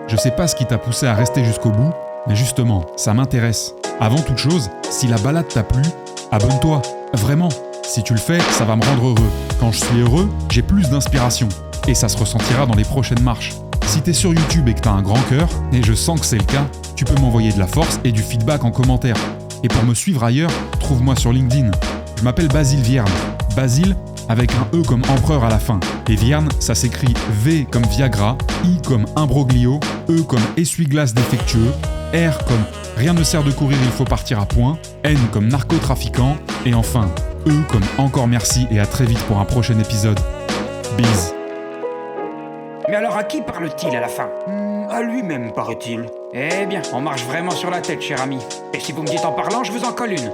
Je sais pas ce qui t'a poussé à rester jusqu'au bout, mais justement, ça m'intéresse. Avant toute chose, si la balade t'a plu, abonne-toi. Vraiment. Si tu le fais, ça va me rendre heureux. Quand je suis heureux, j'ai plus d'inspiration. Et ça se ressentira dans les prochaines marches. Si t'es sur YouTube et que t'as un grand cœur, et je sens que c'est le cas, tu peux m'envoyer de la force et du feedback en commentaire. Et pour me suivre ailleurs, trouve-moi sur LinkedIn. Je m'appelle Basile Vierne. Basile avec un E comme empereur à la fin. Et Vierne, ça s'écrit V comme Viagra, I comme imbroglio, E comme essuie-glace défectueux, R comme rien ne sert de courir, il faut partir à point, N comme narcotrafiquant, et enfin E comme encore merci et à très vite pour un prochain épisode. Bise. Mais alors à qui parle-t-il à la fin? À lui-même, paraît-il. Eh bien, on marche vraiment sur la tête, cher ami. Et si vous me dites en parlant, je vous en colle une.